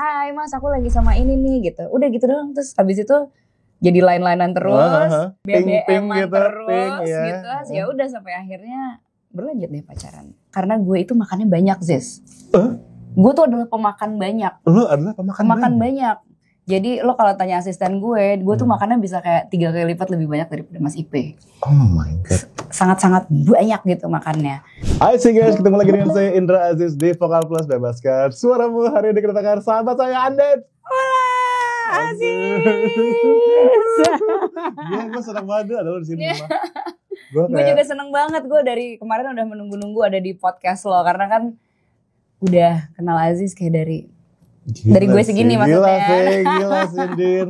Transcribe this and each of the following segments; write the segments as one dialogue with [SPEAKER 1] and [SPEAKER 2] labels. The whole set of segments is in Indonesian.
[SPEAKER 1] hai mas aku lagi sama ini nih gitu. Udah gitu doang, terus habis itu jadi line-linean terus, BBM-an
[SPEAKER 2] gitu,
[SPEAKER 1] terus
[SPEAKER 2] ya.
[SPEAKER 1] gitu. Ya udah sampai akhirnya berlanjut deh pacaran. Karena gue itu makannya banyak, Zis. Gue tuh adalah pemakan banyak.
[SPEAKER 2] Lu adalah pemakan
[SPEAKER 1] banyak. Jadi lo kalau tanya asisten gue tuh makannya bisa kayak 3 kali lipat lebih banyak daripada Mas Ipe.
[SPEAKER 2] Oh my god.
[SPEAKER 1] Sangat-sangat banyak gitu makannya.
[SPEAKER 2] Hai sih guys, ketemu lagi dengan saya Indra Aziz di Vokal Plus Bebaskan Suaramu. Hari ini kedatangan sahabat saya Anden.
[SPEAKER 1] Wah, Aziz.
[SPEAKER 2] Gue senang banget ada lo di sini.
[SPEAKER 1] Gue juga seneng banget, gue dari kemarin udah menunggu-nunggu ada di podcast lo. Karena kan udah kenal Aziz kayak dari gue segini maksudnya.
[SPEAKER 2] Gila sih Din.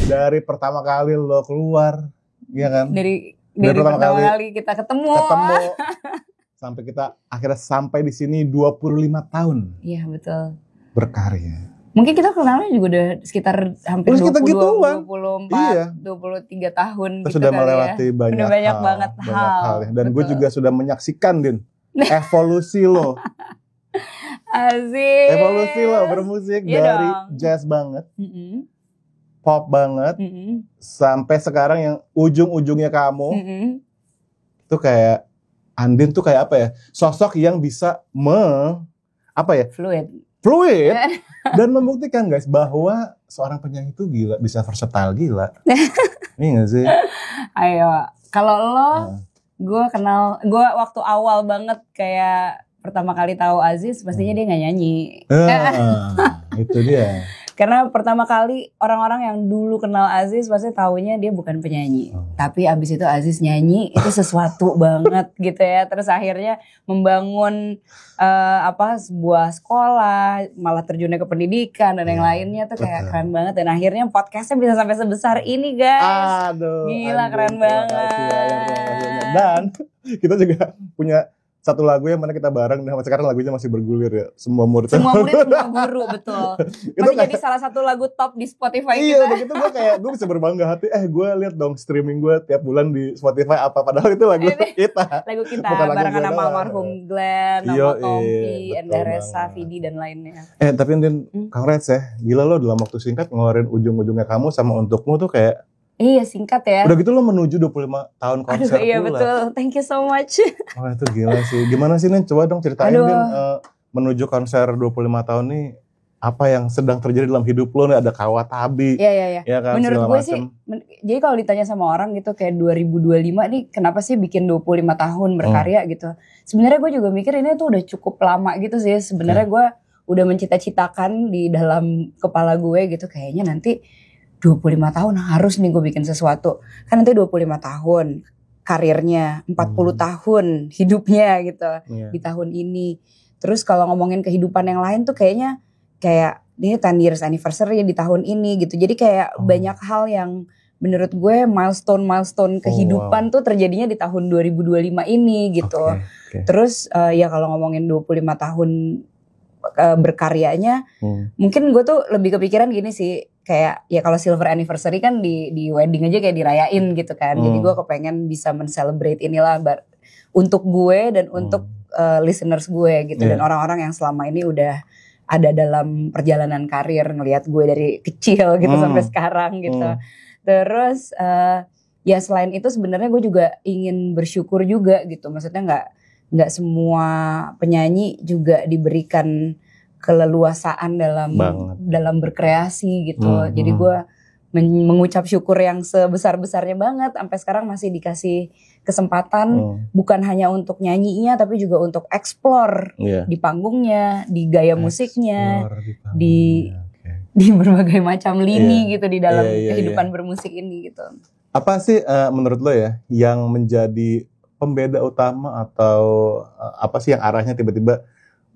[SPEAKER 2] Dari pertama kali lo keluar, ya kan?
[SPEAKER 1] Dari pertama kali kita ketemu.
[SPEAKER 2] Sampai kita akhirnya sampai di sini 25 tahun.
[SPEAKER 1] Iya betul.
[SPEAKER 2] Berkarya.
[SPEAKER 1] Mungkin kita kenalnya juga udah sekitar hampir 24,
[SPEAKER 2] iya.
[SPEAKER 1] 23 tahun.
[SPEAKER 2] Kita sudah melewati banyak hal. Ya. Dan gue juga sudah menyaksikan, Din, evolusi lo.
[SPEAKER 1] Asik.
[SPEAKER 2] Evolusi lo bermusik dari jazz banget, pop banget, sampai sekarang yang ujung-ujungnya kamu. Itu kayak, Andin tuh kayak apa ya? Sosok yang bisa fluid dan membuktikan guys bahwa seorang penyanyi itu gila, bisa versatile gila. Iya gak sih?
[SPEAKER 1] Ayo, kalau lo, gue waktu awal banget kayak pertama kali tahu Aziz, pastinya dia nggak nyanyi.
[SPEAKER 2] Itu dia.
[SPEAKER 1] Karena pertama kali orang-orang yang dulu kenal Aziz pasti taunya dia bukan penyanyi. Tapi abis itu Aziz nyanyi itu sesuatu banget gitu ya. Terus akhirnya membangun sebuah sekolah, malah terjunnya ke pendidikan dan yang lainnya tuh kayak keren banget. Dan akhirnya podcastnya bisa sampai sebesar ini guys.
[SPEAKER 2] Aduh,
[SPEAKER 1] gila keren banget.
[SPEAKER 2] Dan kita juga punya satu lagu yang mana kita bareng dan sekarang lagunya masih bergulir ya. Semua murid semua
[SPEAKER 1] guru betul. Masih jadi salah satu lagu top di Spotify kita.
[SPEAKER 2] Iya begitu gue bisa berbangga hati. Gue lihat dong streaming gue tiap bulan di Spotify apa. Padahal itu lagu kita.
[SPEAKER 1] Lagu kita barengan sama almarhum Glenn, sama Tompi, Enda Resa, Vidi dan lainnya.
[SPEAKER 2] Tapi Din, congrats ya. Gila lo dalam waktu singkat ngeluarin ujung-ujungnya kamu sama untukmu tuh kayak.
[SPEAKER 1] Iya singkat ya.
[SPEAKER 2] Udah gitu lo menuju 25 tahun konser.
[SPEAKER 1] Iya pula. Betul, thank you so much.
[SPEAKER 2] Wah itu gila sih. Gimana sih Nen? Coba dong ceritain Din, menuju konser 25 tahun nih. Apa yang sedang terjadi dalam hidup lo nih? Ada Kawatabi.
[SPEAKER 1] Iya.
[SPEAKER 2] Ya kan,
[SPEAKER 1] menurut gue sih, jadi kalau ditanya sama orang gitu kayak 2025 nih kenapa sih bikin 25 tahun berkarya gitu. Sebenarnya gue juga mikir ini tuh udah cukup lama gitu sih. Sebenarnya gue udah mencita-citakan di dalam kepala gue gitu kayaknya nanti 25 tahun harus nih gue bikin sesuatu. Kan nanti 25 tahun karirnya, 40 tahun hidupnya gitu di tahun ini. Terus kalau ngomongin kehidupan yang lain tuh kayaknya kayak ini 10 years anniversary di tahun ini gitu. Jadi kayak banyak hal yang menurut gue milestone kehidupan tuh terjadinya di tahun 2025 ini gitu. Terus ya kalau ngomongin 25 tahun berkaryanya, mungkin gue tuh lebih kepikiran gini sih. Kayak ya kalau silver anniversary kan di wedding aja kayak dirayain gitu kan. Jadi gue kepengen bisa men-celebrate inilah untuk gue dan untuk listeners gue gitu. Dan orang-orang yang selama ini udah ada dalam perjalanan karir ngelihat gue dari kecil gitu sampai sekarang gitu. Terus ya selain itu sebenarnya gue juga ingin bersyukur juga gitu. Maksudnya nggak semua penyanyi juga diberikan keleluasaan dalam berkreasi gitu. Jadi gue mengucap syukur yang sebesar-besarnya banget. Sampai sekarang masih dikasih kesempatan bukan hanya untuk nyanyinya tapi juga untuk explore di panggungnya, di gaya musiknya, di berbagai macam lini gitu di dalam kehidupan bermusik ini gitu.
[SPEAKER 2] Apa sih menurut lo ya yang menjadi pembeda utama atau apa sih yang arahnya tiba-tiba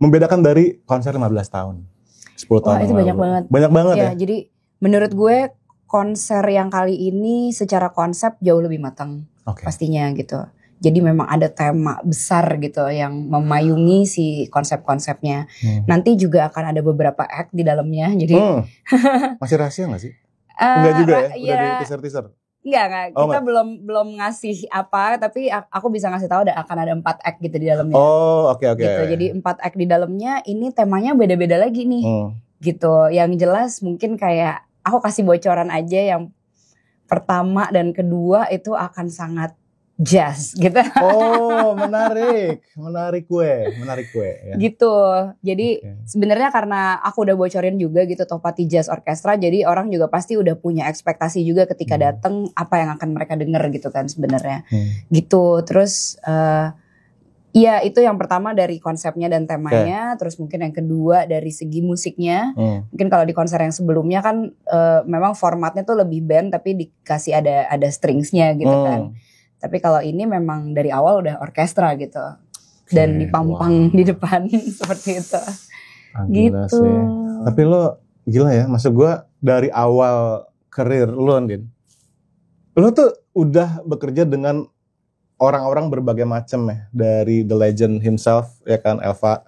[SPEAKER 2] membedakan dari konser 15 tahun, 10 tahun.
[SPEAKER 1] Itu banyak banget.
[SPEAKER 2] Banyak banget ya.
[SPEAKER 1] Jadi menurut gue konser yang kali ini secara konsep jauh lebih matang pastinya gitu. Jadi memang ada tema besar gitu yang memayungi si konsep-konsepnya. Nanti juga akan ada beberapa act di dalamnya. Jadi
[SPEAKER 2] masih rahasia nggak sih? Enggak juga ya? Udah di teaser-teaser?
[SPEAKER 1] Enggak. Kita belum ngasih apa, tapi aku bisa ngasih tahu akan ada 4 act gitu di dalamnya.
[SPEAKER 2] Oh, oke.
[SPEAKER 1] Gitu. Jadi 4 act di dalamnya, ini temanya beda-beda lagi nih. Gitu. Yang jelas mungkin kayak aku kasih bocoran aja, yang pertama dan kedua itu akan sangat jazz gitu.
[SPEAKER 2] Oh, menarik gue ya.
[SPEAKER 1] Gitu. Jadi sebenarnya karena aku udah bocorin juga gitu Tohpati Jazz Orchestra, jadi orang juga pasti udah punya ekspektasi juga ketika datang apa yang akan mereka denger gitu kan sebenarnya. Gitu. Terus ya itu yang pertama dari konsepnya dan temanya. Terus mungkin yang kedua dari segi musiknya. Mungkin kalau di konser yang sebelumnya kan memang formatnya tuh lebih band tapi dikasih ada stringsnya gitu kan. Tapi kalau ini memang dari awal udah orkestra gitu. Dan dipampang di depan seperti itu. Gitu.
[SPEAKER 2] Sih. Tapi lo gila ya, maksud gue dari awal karir lo, Andin. Lo tuh udah bekerja dengan orang-orang berbagai macam ya. Dari the legend himself, ya kan, Elva.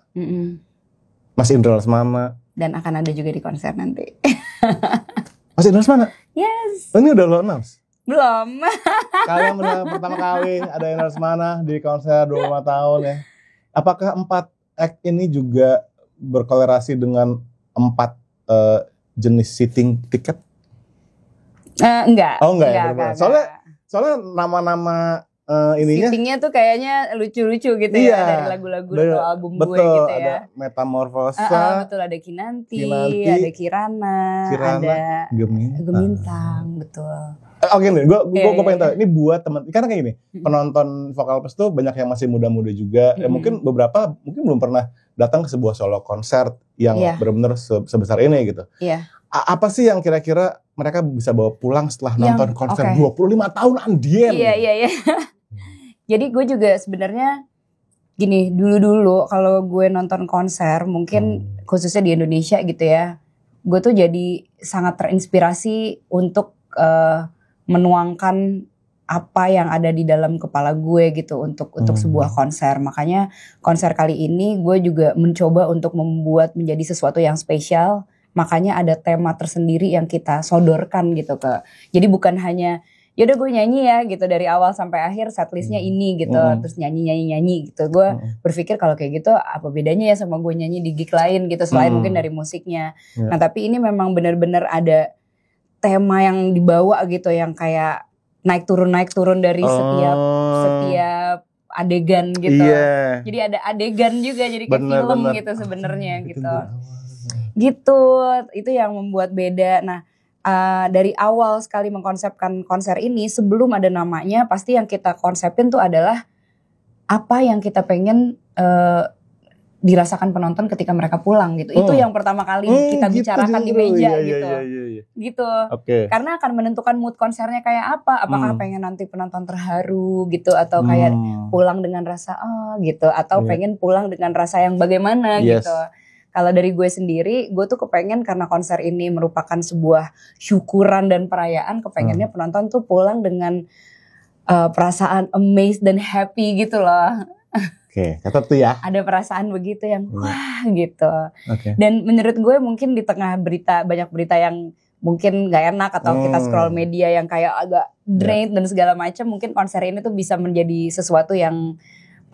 [SPEAKER 2] Mas Indra Lesmana.
[SPEAKER 1] Dan akan ada juga di konser nanti.
[SPEAKER 2] Mas Indra Lesmana?
[SPEAKER 1] Yes.
[SPEAKER 2] Oh, ini udah lo announce?
[SPEAKER 1] Belum.
[SPEAKER 2] Kalian pertama kali ada Indra Lesmana di konser 25 tahun ya. Apakah 4 act ini juga berkolerasi dengan 4 jenis seating tiket?
[SPEAKER 1] Enggak.
[SPEAKER 2] Oh enggak. Soalnya nama-nama ininya.
[SPEAKER 1] Seatingnya tuh kayaknya lucu-lucu gitu ya dari lagu-lagu atau album gue gitu ya.
[SPEAKER 2] Ada Metamorfosa.
[SPEAKER 1] Betul, ada Kinanti, ada Kirana, ada Gemintang, betul.
[SPEAKER 2] Oke nih, gue pengen tahu ini buat teman, karena kayak gini, penonton Vokal Plus tuh banyak yang masih muda-muda juga, ya mungkin beberapa belum pernah datang ke sebuah solo konser yang benar-benar sebesar ini gitu. Apa sih yang kira-kira mereka bisa bawa pulang setelah nonton konser 25 tahun Andien?
[SPEAKER 1] Iya. Jadi gue juga sebenarnya gini, dulu kalau gue nonton konser mungkin khususnya di Indonesia gitu ya, gue tuh jadi sangat terinspirasi untuk menuangkan apa yang ada di dalam kepala gue gitu untuk sebuah konser. Makanya konser kali ini gue juga mencoba untuk membuat menjadi sesuatu yang spesial. Makanya ada tema tersendiri yang kita sodorkan gitu ke. Jadi bukan hanya yaudah gue nyanyi ya gitu dari awal sampai akhir setlistnya ini gitu, terus nyanyi gitu. Gue berpikir kalau kayak gitu apa bedanya ya sama gue nyanyi di gig lain gitu selain mungkin dari musiknya. Nah tapi ini memang benar-benar ada tema yang dibawa gitu yang kayak naik turun dari setiap adegan gitu. Jadi ada adegan juga jadi kayak film gitu sebenarnya gitu. Gitu, itu yang membuat beda. Nah, dari awal sekali mengkonsepkan konser ini sebelum ada namanya pasti yang kita konsepin tuh adalah apa yang kita pengen dirasakan penonton ketika mereka pulang gitu. Itu yang pertama kali kita bicarakan di meja gitu. Gitu. Karena akan menentukan mood konsernya kayak apa. Apakah pengen nanti penonton terharu gitu atau kayak pulang dengan rasa gitu atau pengen pulang dengan rasa yang bagaimana gitu. Kalau dari gue sendiri, gue tuh kepengen karena konser ini merupakan sebuah syukuran dan perayaan, kepengennya penonton tuh pulang dengan perasaan amazed dan happy gitu loh.
[SPEAKER 2] Catat tuh ya.
[SPEAKER 1] Ada perasaan begitu yang wah gitu. Dan menurut gue mungkin di tengah banyak berita yang mungkin gak enak atau kita scroll media yang kayak agak drained dan segala macam, mungkin konser ini tuh bisa menjadi sesuatu yang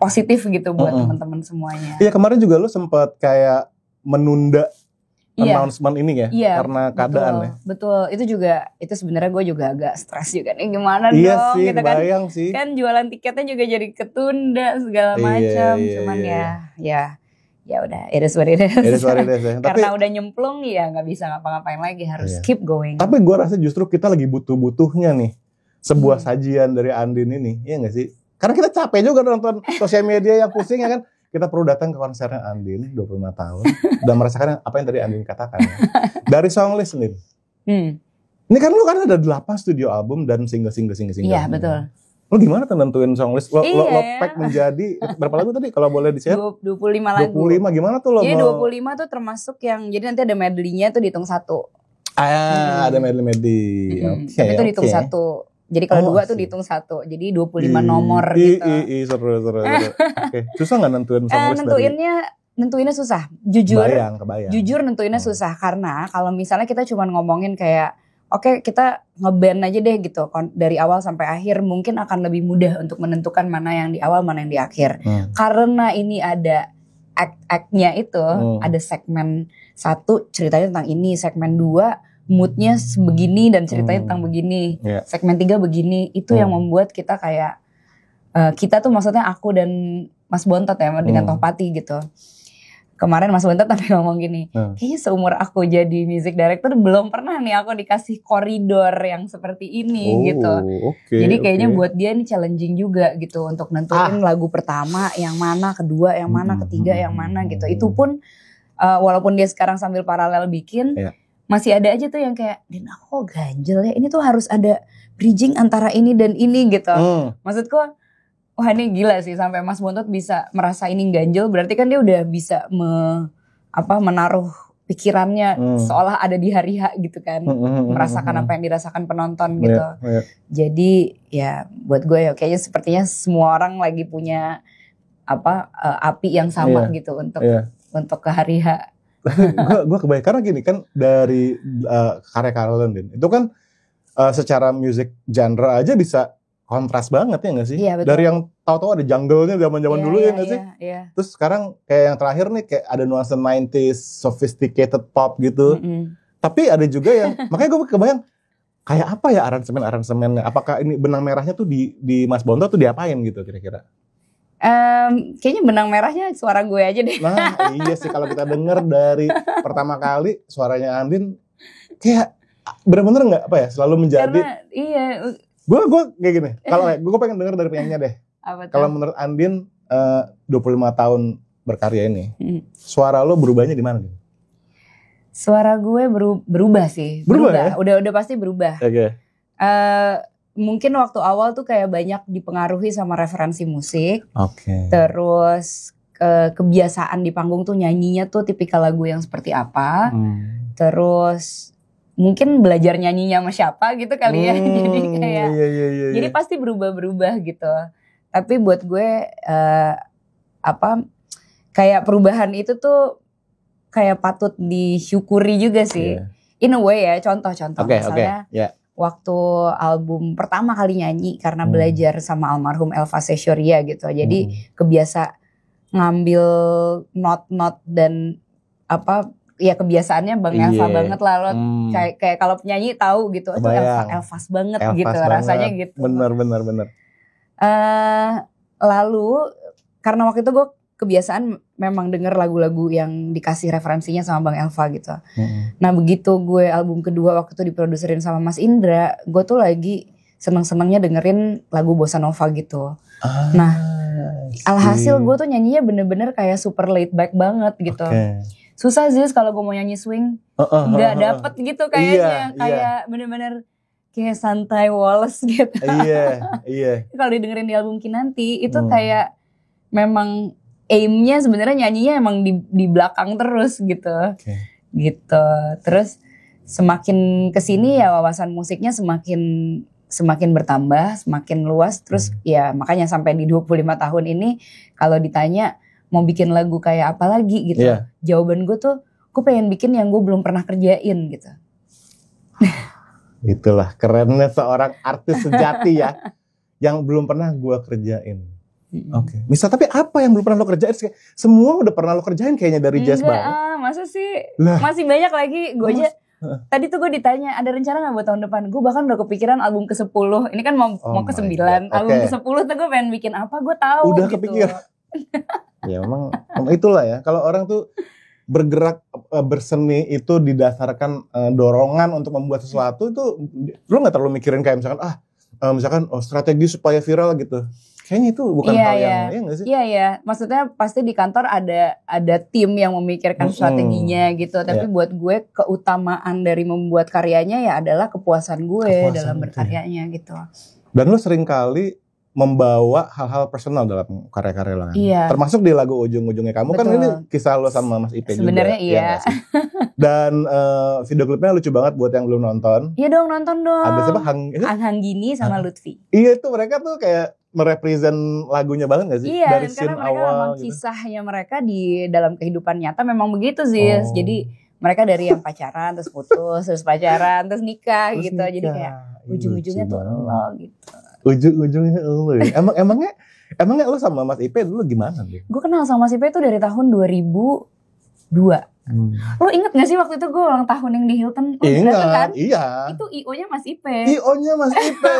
[SPEAKER 1] positif gitu buat teman-teman semuanya.
[SPEAKER 2] Iya, kemarin juga lu sempat kayak menunda announcement ini ya karena keadaan ya.
[SPEAKER 1] Betul, itu sebenarnya gue juga agak stres juga nih gimana
[SPEAKER 2] dong
[SPEAKER 1] sih,
[SPEAKER 2] gitu kan. Sih.
[SPEAKER 1] Kan jualan tiketnya juga jadi ketunda segala macam. Cuman ya udah, it is what it is. Ya. Karena udah nyemplung ya nggak bisa ngapa-ngapain lagi, harus keep going.
[SPEAKER 2] Tapi gue rasa justru kita lagi butuh-butuhnya nih sebuah sajian dari Andin ini, iya nggak sih? Karena kita capek juga nonton sosial media yang pusing ya kan. Kita perlu datang ke konsernya Andin 25 tahun dan merasakan apa yang tadi Andin katakan ya. Dari songlist nih. Ini kan lu kan ada 8 studio album dan single.
[SPEAKER 1] Iya, betul.
[SPEAKER 2] Lu gimana tuh nentuin songlist? Lo pack menjadi berapa lagu tadi kalau boleh di-share?
[SPEAKER 1] 25 lagu.
[SPEAKER 2] 25 gimana tuh lo?
[SPEAKER 1] Jadi 25 tuh termasuk yang jadi nanti ada medley-nya tuh dihitung 1.
[SPEAKER 2] Ada medley.
[SPEAKER 1] Tapi itu dihitung 1. Jadi kalau 2 tuh dihitung 1. Jadi 25 nomor gitu.
[SPEAKER 2] Seru. Oke. Susah gak nentuin songlist
[SPEAKER 1] Nentuinnya susah. Jujur
[SPEAKER 2] kebayang.
[SPEAKER 1] Jujur nentuinnya susah. Karena kalau misalnya kita cuma ngomongin kayak oke, kita ngeband aja deh gitu. Dari awal sampai akhir mungkin akan lebih mudah untuk menentukan mana yang di awal, mana yang di akhir. Karena ini ada act-nya itu, ada segmen 1 ceritanya tentang ini, segmen 2 moodnya begini dan ceritanya tentang begini, segmen 3 begini. Itu yang membuat kita kayak, kita tuh maksudnya aku dan Mas Bontot ya, dengan Tohpati gitu. Kemarin Mas Bontot tapi ngomong gini, kayaknya seumur aku jadi music director belum pernah nih aku dikasih koridor yang seperti ini gitu. Jadi kayaknya buat dia ini challenging juga gitu untuk nentuin lagu pertama yang mana, kedua yang mana, ketiga yang mana gitu. Itu pun walaupun dia sekarang sambil paralel bikin, masih ada aja tuh yang kayak, Din aku ganjel ya, ini tuh harus ada bridging antara ini dan ini gitu. Maksudku, wah ini gila sih sampai Mas Bontot bisa merasa ini ganjel, berarti kan dia udah bisa menaruh pikirannya seolah ada di hari H gitu kan, merasakan apa yang dirasakan penonton gitu. Jadi ya buat gue ya kayaknya sepertinya semua orang lagi punya api yang sama gitu untuk ke hari H.
[SPEAKER 2] gue kebayang karena gini kan dari karya-karya London itu kan secara musik genre aja bisa kontras banget ya gak sih?
[SPEAKER 1] Iya, betul.
[SPEAKER 2] Dari yang tahu-tahu ada jungle-nya zaman-zaman dulu ya gak sih?
[SPEAKER 1] Iya.
[SPEAKER 2] Terus sekarang kayak yang terakhir nih kayak ada nuansa 90s sophisticated pop gitu. Tapi ada juga yang makanya gue kebayang kayak apa ya aransemennya? Apakah ini benang merahnya tuh di Mas Bontot tuh diapain gitu kira-kira?
[SPEAKER 1] Kayaknya benang merahnya suara gue aja deh.
[SPEAKER 2] Nah iya sih kalau kita denger dari pertama kali suaranya Andin kayak bener-bener nggak selalu menjadi.
[SPEAKER 1] Karena iya.
[SPEAKER 2] Gue kayak gini, kalau gue pengen denger dari penyanyinya deh. Kalau menurut Andin 25 tahun berkarya ini, suara lo berubahnya di mana nih?
[SPEAKER 1] Suara gue berubah sih.
[SPEAKER 2] Berubah ya?
[SPEAKER 1] Udah pasti berubah.
[SPEAKER 2] Oke.
[SPEAKER 1] Mungkin waktu awal tuh kayak banyak dipengaruhi sama referensi musik.
[SPEAKER 2] Oke.
[SPEAKER 1] Terus kebiasaan di panggung tuh nyanyinya tuh tipikal lagu yang seperti apa. Terus mungkin belajar nyanyinya sama siapa gitu kali ya. Jadi kayak jadi pasti berubah-berubah gitu. Tapi buat gue kayak perubahan itu tuh kayak patut disyukuri juga sih. In a way ya, contoh-contoh misalnya waktu album pertama kali nyanyi karena belajar sama almarhum Elva Sessioria gitu. Jadi kebiasa ngambil not-not dan ya kebiasaannya Bang Elva banget lah lo kayak kalau penyanyi tahu gitu itu Elvas banget gitu banget. Rasanya gitu.
[SPEAKER 2] Bener.
[SPEAKER 1] Lalu karena waktu itu gue kebiasaan memang denger lagu-lagu yang dikasih referensinya sama Bang Elva gitu. Nah begitu gue album kedua waktu itu diproduserin sama Mas Indra, gue tuh lagi seneng-senengnya dengerin lagu bossa nova gitu. Nah alhasil gue tuh nyanyinya bener-bener kayak super laid back banget gitu. Susah sih kalau gue mau nyanyi swing, nggak dapet gitu kayaknya, kayak bener-bener kayak santai Wallace gitu. Iya. Kalau didengerin di album Kinanti itu kayak memang aimnya sebenarnya nyanyinya emang di belakang terus gitu, gitu. Terus semakin kesini ya wawasan musiknya semakin bertambah, semakin luas. Terus ya makanya sampai di 25 tahun ini kalau ditanya mau bikin lagu kayak apa lagi gitu. Jawaban gue tuh, gue pengen bikin yang gue belum pernah kerjain gitu.
[SPEAKER 2] Itulah kerennya seorang artis sejati ya. Yang belum pernah gue kerjain. Misal tapi apa yang belum pernah lo kerjain? Semua udah pernah lo kerjain kayaknya dari jazz bang.
[SPEAKER 1] Masa sih? Masih banyak lagi. Gue aja tadi tuh gue ditanya ada rencana gak buat tahun depan? Gue bahkan udah kepikiran album ke-10. Ini kan mau ke-9. Album ke-10 tuh gue pengen bikin apa? Gue tahu
[SPEAKER 2] udah
[SPEAKER 1] gitu.
[SPEAKER 2] Kepikiran. Ya memang itulah ya. Kalau orang tuh bergerak berseni itu didasarkan dorongan untuk membuat sesuatu itu lu nggak terlalu mikirin kayak misalkan strategi supaya viral gitu. Kayaknya itu bukan hal yang nggak sih?
[SPEAKER 1] Iya. Maksudnya pasti di kantor ada tim yang memikirkan strateginya gitu. Tapi buat gue keutamaan dari membuat karyanya ya adalah kepuasan gue dalam berkaryanya gitu.
[SPEAKER 2] Dan lu sering kali membawa hal-hal personal dalam karya-karya lo kan.
[SPEAKER 1] Iya.
[SPEAKER 2] Termasuk di lagu ujung-ujungnya kamu. Betul. Kan ini kisah lo sama Mas Ipe juga.
[SPEAKER 1] Sebenarnya iya.
[SPEAKER 2] Ya, dan video klipnya lucu banget buat yang belum nonton.
[SPEAKER 1] Iya dong, nonton dong.
[SPEAKER 2] Ada siapa?
[SPEAKER 1] Hanggini sama Lutfi.
[SPEAKER 2] Iya tuh mereka tuh kayak merepresent lagunya banget gak sih?
[SPEAKER 1] Iya,
[SPEAKER 2] dari scene
[SPEAKER 1] karena mereka
[SPEAKER 2] awal
[SPEAKER 1] memang
[SPEAKER 2] gitu.
[SPEAKER 1] Kisahnya mereka di dalam kehidupan nyata memang begitu sih. Jadi mereka dari yang pacaran terus putus, terus pacaran, terus nikah terus gitu. Nikah. Jadi kayak ujung-ujungnya tuh lo gitu.
[SPEAKER 2] Ujung-ujungnya lo ya. Emangnya lo sama Mas Ipe dulu gimana deh?
[SPEAKER 1] Gue kenal sama Mas Ipe tuh dari tahun 2002. Lo inget gak sih waktu itu gue ulang tahun yang di Hilton?
[SPEAKER 2] Ingat,
[SPEAKER 1] kan?
[SPEAKER 2] Iya.
[SPEAKER 1] Itu IO-nya Mas Ipe.
[SPEAKER 2] IO-nya Mas Ipe.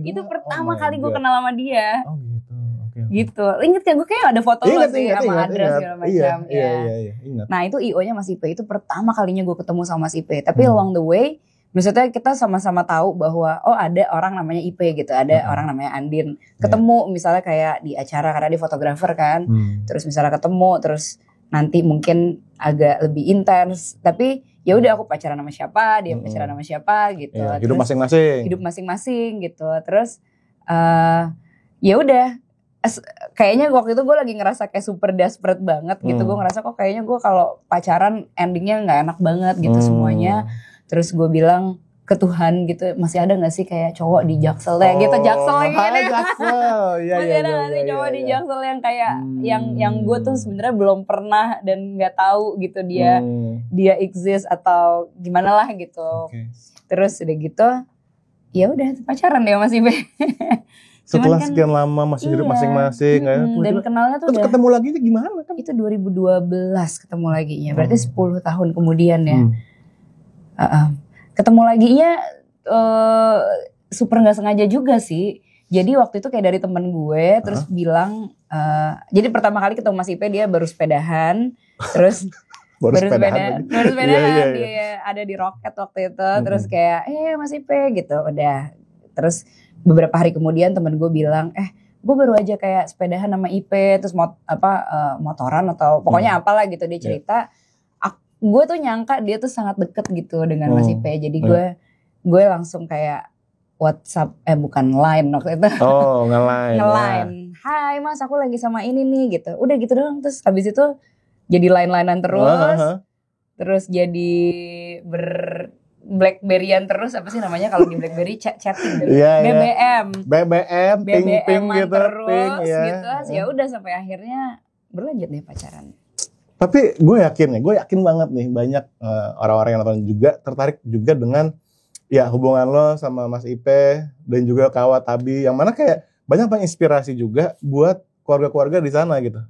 [SPEAKER 1] Itu pertama kali gue kenal sama dia.
[SPEAKER 2] Oh gitu. Okay.
[SPEAKER 1] Gitu. Ingat kan gue kayak ada foto lo sih sama Adra segala macam.
[SPEAKER 2] Iya, ingat.
[SPEAKER 1] Nah itu IO-nya Mas Ipe. Itu pertama kalinya gue ketemu sama Mas Ipe. Tapi along the way, maksudnya kita sama-sama tahu bahwa ada orang namanya Ipe gitu, ada orang namanya Andin. Ketemu misalnya kayak di acara karena dia fotografer kan. Terus misalnya ketemu, terus nanti mungkin agak lebih intens. Tapi ya udah aku pacaran sama siapa, dia pacaran sama siapa gitu.
[SPEAKER 2] Ya, hidup masing-masing.
[SPEAKER 1] Hidup masing-masing gitu. Terus ya udah. Kayaknya waktu itu gue lagi ngerasa kayak super desperate banget gitu. Gue ngerasa kok kayaknya gue kalau pacaran endingnya gak enak banget gitu semuanya. Terus gue bilang ke Tuhan gitu, masih ada gak sih kayak cowok di Jaksel ya gitu, Jaksel lagi gitu.
[SPEAKER 2] Ya,
[SPEAKER 1] masih ada gak sih cowok di Jaksel yang kayak yang gue tuh sebenarnya belum pernah dan gak tahu gitu dia exist atau gimana lah gitu. Terus udah gitu ya udah pacaran deh Mas Ibe.
[SPEAKER 2] Setelah sekian lama masih hidup masing-masing
[SPEAKER 1] dan kenalnya tuh udah
[SPEAKER 2] ketemu lagi gimana kan?
[SPEAKER 1] Itu 2012 ketemu laginya, berarti 10 tahun kemudian ya. Ketemu laginya super gak sengaja juga sih. Jadi waktu itu kayak dari temen gue terus bilang, jadi pertama kali ketemu Mas Ipe dia baru sepedahan, terus baru sepedahan dia ada di Rocket waktu itu, terus kayak Mas Ipe gitu udah. Terus beberapa hari kemudian temen gue bilang, gue baru aja kayak sepedahan sama Ipe, terus motoran atau pokoknya apalah gitu dia cerita. Gue tuh nyangka dia tuh sangat deket gitu dengan Mas Ipe, jadi gue langsung kayak WhatsApp, bukan Line waktu itu.
[SPEAKER 2] Oh, nge-line.
[SPEAKER 1] Nge-line. Hai Mas, aku lagi sama ini nih gitu. Udah gitu doang, terus habis itu jadi line-linean terus. Terus jadi Blackberryan terus, apa sih namanya kalau di Blackberry chatting dulu. BBM
[SPEAKER 2] ping gitu
[SPEAKER 1] terus gitu. Ya udah sampai akhirnya berlanjut deh pacaran.
[SPEAKER 2] Tapi gue yakin banget nih banyak orang-orang yang nonton juga tertarik juga dengan ya hubungan lo sama Mas Ipe dan juga Kawat Tabi, yang mana kayak banyak inspirasi juga buat keluarga-keluarga di sana gitu.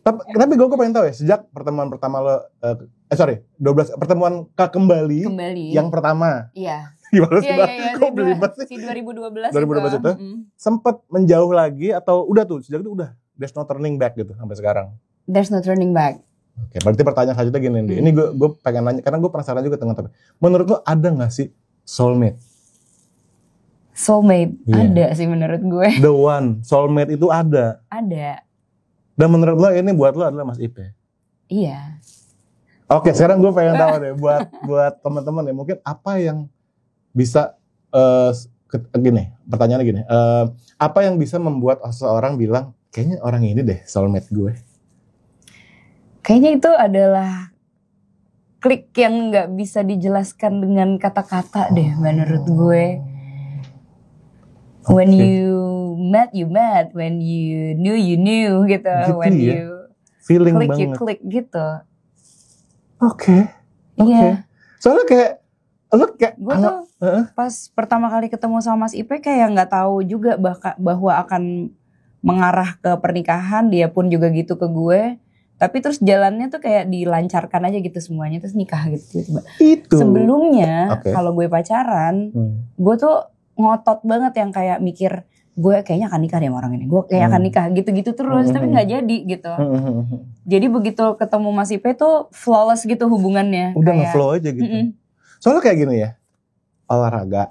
[SPEAKER 2] Tapi gue pengen tahu ya, sejak pertemuan pertama lo 12 pertemuan kembali yang pertama.
[SPEAKER 1] Iya.
[SPEAKER 2] Gimana sih? Kok belibet sih?
[SPEAKER 1] Si 2012
[SPEAKER 2] itu. Sempet menjauh lagi atau udah tuh sejak itu udah there's no turning back gitu sampai sekarang?
[SPEAKER 1] There's no turning back.
[SPEAKER 2] Oke, berarti pertanyaan selanjutnya gini nih. Ini gue pengen nanya karena gue penasaran juga dengan topik. Menurut lo ada nggak sih soulmate?
[SPEAKER 1] Soulmate ada sih menurut gue.
[SPEAKER 2] The one, soulmate itu ada.
[SPEAKER 1] Ada.
[SPEAKER 2] Dan menurut lo ini buat lo adalah Mas Ipe?
[SPEAKER 1] Iya.
[SPEAKER 2] Oke, sekarang gue pengen tahu deh buat teman-teman ya, mungkin apa yang bisa pertanyaannya gini, apa yang bisa membuat seseorang bilang kayaknya orang ini deh soulmate gue?
[SPEAKER 1] Kayaknya itu adalah klik yang nggak bisa dijelaskan dengan kata-kata deh menurut gue. When you met, when you knew gitu. When
[SPEAKER 2] ya?
[SPEAKER 1] you
[SPEAKER 2] feeling
[SPEAKER 1] click,
[SPEAKER 2] banget.
[SPEAKER 1] you click gitu.
[SPEAKER 2] Oke.
[SPEAKER 1] Iya.
[SPEAKER 2] Soalnya kayak
[SPEAKER 1] gue tuh pas pertama kali ketemu sama Mas Ipe kayak nggak tahu juga bahwa akan mengarah ke pernikahan. Dia pun juga gitu ke gue. Tapi terus jalannya tuh kayak dilancarkan aja gitu semuanya, terus nikah gitu tiba-tiba.
[SPEAKER 2] Itu.
[SPEAKER 1] Sebelumnya kalau gue pacaran, gue tuh ngotot banget yang kayak mikir gue kayaknya akan nikah deh sama orang ini. Gue kayak akan nikah gitu-gitu terus, tapi nggak jadi gitu. Jadi begitu ketemu Mas Ipe tuh flawless gitu hubungannya.
[SPEAKER 2] Udah nge-flow aja gitu. Soalnya kayak gini ya, olahraga,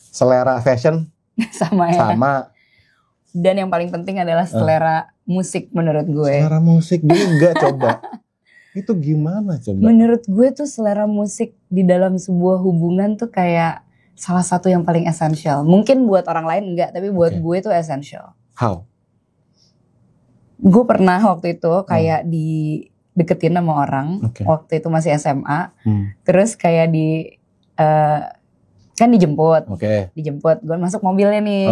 [SPEAKER 2] selera fashion
[SPEAKER 1] sama. Dan yang paling penting adalah selera musik menurut gue.
[SPEAKER 2] Selera musik juga coba. Itu gimana coba?
[SPEAKER 1] Menurut gue tuh selera musik di dalam sebuah hubungan tuh kayak salah satu yang paling essential. Mungkin buat orang lain enggak, tapi buat gue itu essential.
[SPEAKER 2] How?
[SPEAKER 1] Gue pernah waktu itu kayak dideketin sama orang, waktu itu masih SMA. Terus kayak kan dijemput. Dijemput, gue masuk mobilnya nih.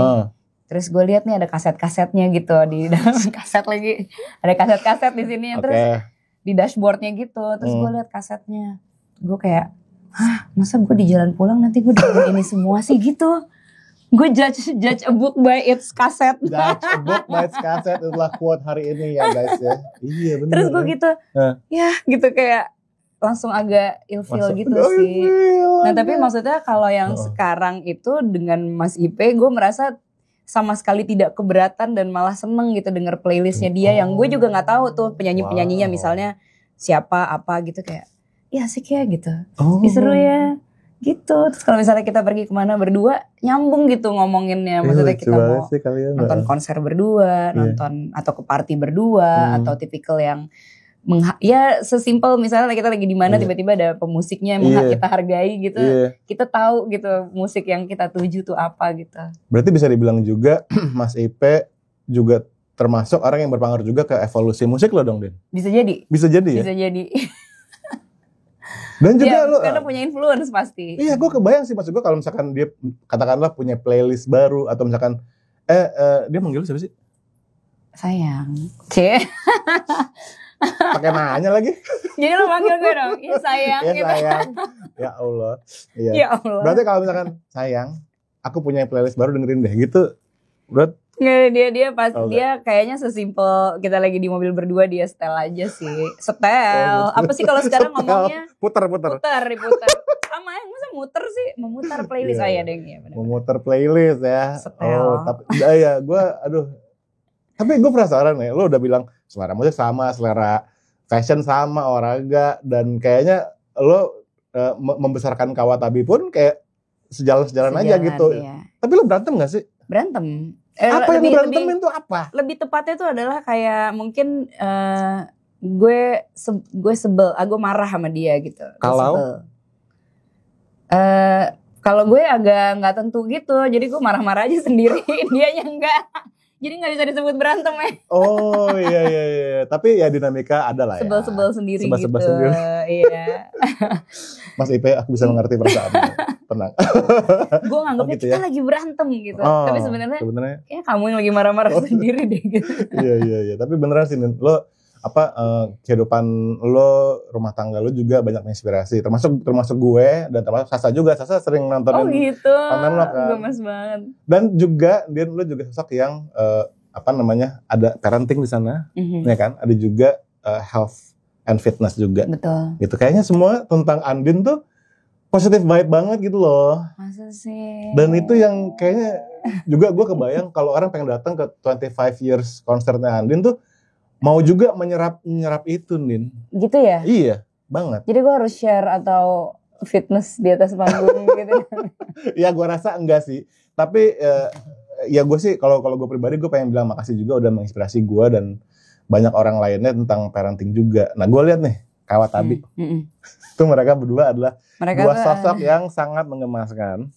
[SPEAKER 1] Terus gue lihat nih ada kaset-kasetnya gitu di dalam kaset lagi. Ada kaset-kaset di sini terus di dashboardnya gitu. Terus gue lihat kasetnya. Gue kayak, masa gue di jalan pulang nanti gue dengerin ini semua sih gitu. Gue judge a book by its kaset.
[SPEAKER 2] Judge a book by its kaset itulah quote hari ini ya guys ya. Iya benar.
[SPEAKER 1] Terus gue gitu, ya gitu kayak langsung agak ilfeel gitu sih. Nah tapi maksudnya kalau yang sekarang itu dengan Mas Ipe, gue merasa sama sekali tidak keberatan dan malah seneng gitu denger playlistnya dia yang gue juga nggak tahu tuh penyanyi-penyanyinya misalnya siapa apa gitu kayak, ya asik ya gitu, seru ya. Gitu, terus kalau misalnya kita pergi kemana berdua nyambung gitu ngomonginnya, maksudnya kita mau nonton konser berdua, nonton atau ke party berdua, atau tipikal yang ya sesimpel misalnya kita lagi di mana tiba-tiba ada pemusiknya yang kita hargai gitu, kita tahu gitu musik yang kita tuju tuh apa gitu.
[SPEAKER 2] Berarti bisa dibilang juga Mas Ipe juga termasuk orang yang berpengaruh juga ke evolusi musik lo dong, Den?
[SPEAKER 1] Bisa jadi.
[SPEAKER 2] Bisa jadi ya?
[SPEAKER 1] Bisa jadi.
[SPEAKER 2] Dan juga lo
[SPEAKER 1] karena punya influence pasti.
[SPEAKER 2] Iya, gue kebayang sih, maksud gue kalau misalkan dia katakanlah punya playlist baru atau misalkan dia manggil siapa sih?
[SPEAKER 1] Sayang.
[SPEAKER 2] Pakai nanya lagi.
[SPEAKER 1] Jadi lo manggil gue dong, ya sayang.
[SPEAKER 2] Ya sayang. Ya Allah. Iya.
[SPEAKER 1] Ya Allah.
[SPEAKER 2] Berarti kalau misalkan sayang, aku punya playlist baru dengerin deh gitu. Berarti
[SPEAKER 1] nggak, dia kayaknya sesimpel kita lagi di mobil berdua dia setel aja sih. Setel. Apa sih kalau sekarang ngomongnya?
[SPEAKER 2] Putar.
[SPEAKER 1] Sama yang masa muter sih? Memutar playlist aja deh ya.
[SPEAKER 2] Memutar playlist ya.
[SPEAKER 1] Setel.
[SPEAKER 2] Tapi ya gue Tapi gue penasaran ya, lo udah bilang selera musik sama, selera fashion sama, olahraga, dan kayaknya lo membesarkan Kawatabi pun kayak sejalan aja gitu.
[SPEAKER 1] Iya.
[SPEAKER 2] Tapi lo berantem gak sih?
[SPEAKER 1] Berantem.
[SPEAKER 2] Apa yang berantemin tuh apa?
[SPEAKER 1] Lebih tepatnya tuh adalah kayak mungkin gue sebel, gue marah sama dia gitu. Kalau gue agak nggak tentu gitu, jadi gue marah-marah aja sendiri, dianya enggak. Jadi nggak bisa disebut berantem ya.
[SPEAKER 2] Oh iya. Tapi ya dinamika ada lah ya.
[SPEAKER 1] Sebel-sebel sendiri gitu.
[SPEAKER 2] Sendiri.
[SPEAKER 1] Iya.
[SPEAKER 2] Mas Ipe, aku bisa mengerti perasaanmu. Tenang.
[SPEAKER 1] Gue nganggapnya kita lagi berantem gitu. Tapi sebenarnya ya kamu yang lagi marah-marah sendiri deh gitu.
[SPEAKER 2] Iya. Tapi beneran sih, lo kehidupan lo, rumah tangga lo juga banyak menginspirasi. Termasuk gue dan termasuk Sasa juga. Sasa sering nontonin.
[SPEAKER 1] Oh gitu.
[SPEAKER 2] Konten lo kan.
[SPEAKER 1] Gemes banget.
[SPEAKER 2] Dan juga lo juga sosok yang ada parenting di sana, ya kan? Ada juga health and fitness juga.
[SPEAKER 1] Betul.
[SPEAKER 2] Gitu. Kayaknya semua tentang Andin tuh positif vibe banget gitu loh.
[SPEAKER 1] Masa sih?
[SPEAKER 2] Dan itu yang kayaknya juga gue kebayang kalau orang pengen datang ke 25 years konsernya Andin tuh mau juga menyerap itu, Nin. Gitu
[SPEAKER 1] ya?
[SPEAKER 2] Iya, banget.
[SPEAKER 1] Jadi gue harus share atau fitness di atas panggung gitu.
[SPEAKER 2] Ya gue rasa enggak sih. Tapi ya gue sih kalau gue pribadi gue pengen bilang makasih juga udah menginspirasi gue dan banyak orang lainnya tentang parenting juga. Nah gue lihat nih Kawatabi. Itu mereka berdua adalah dua sosok yang sangat menggemaskan.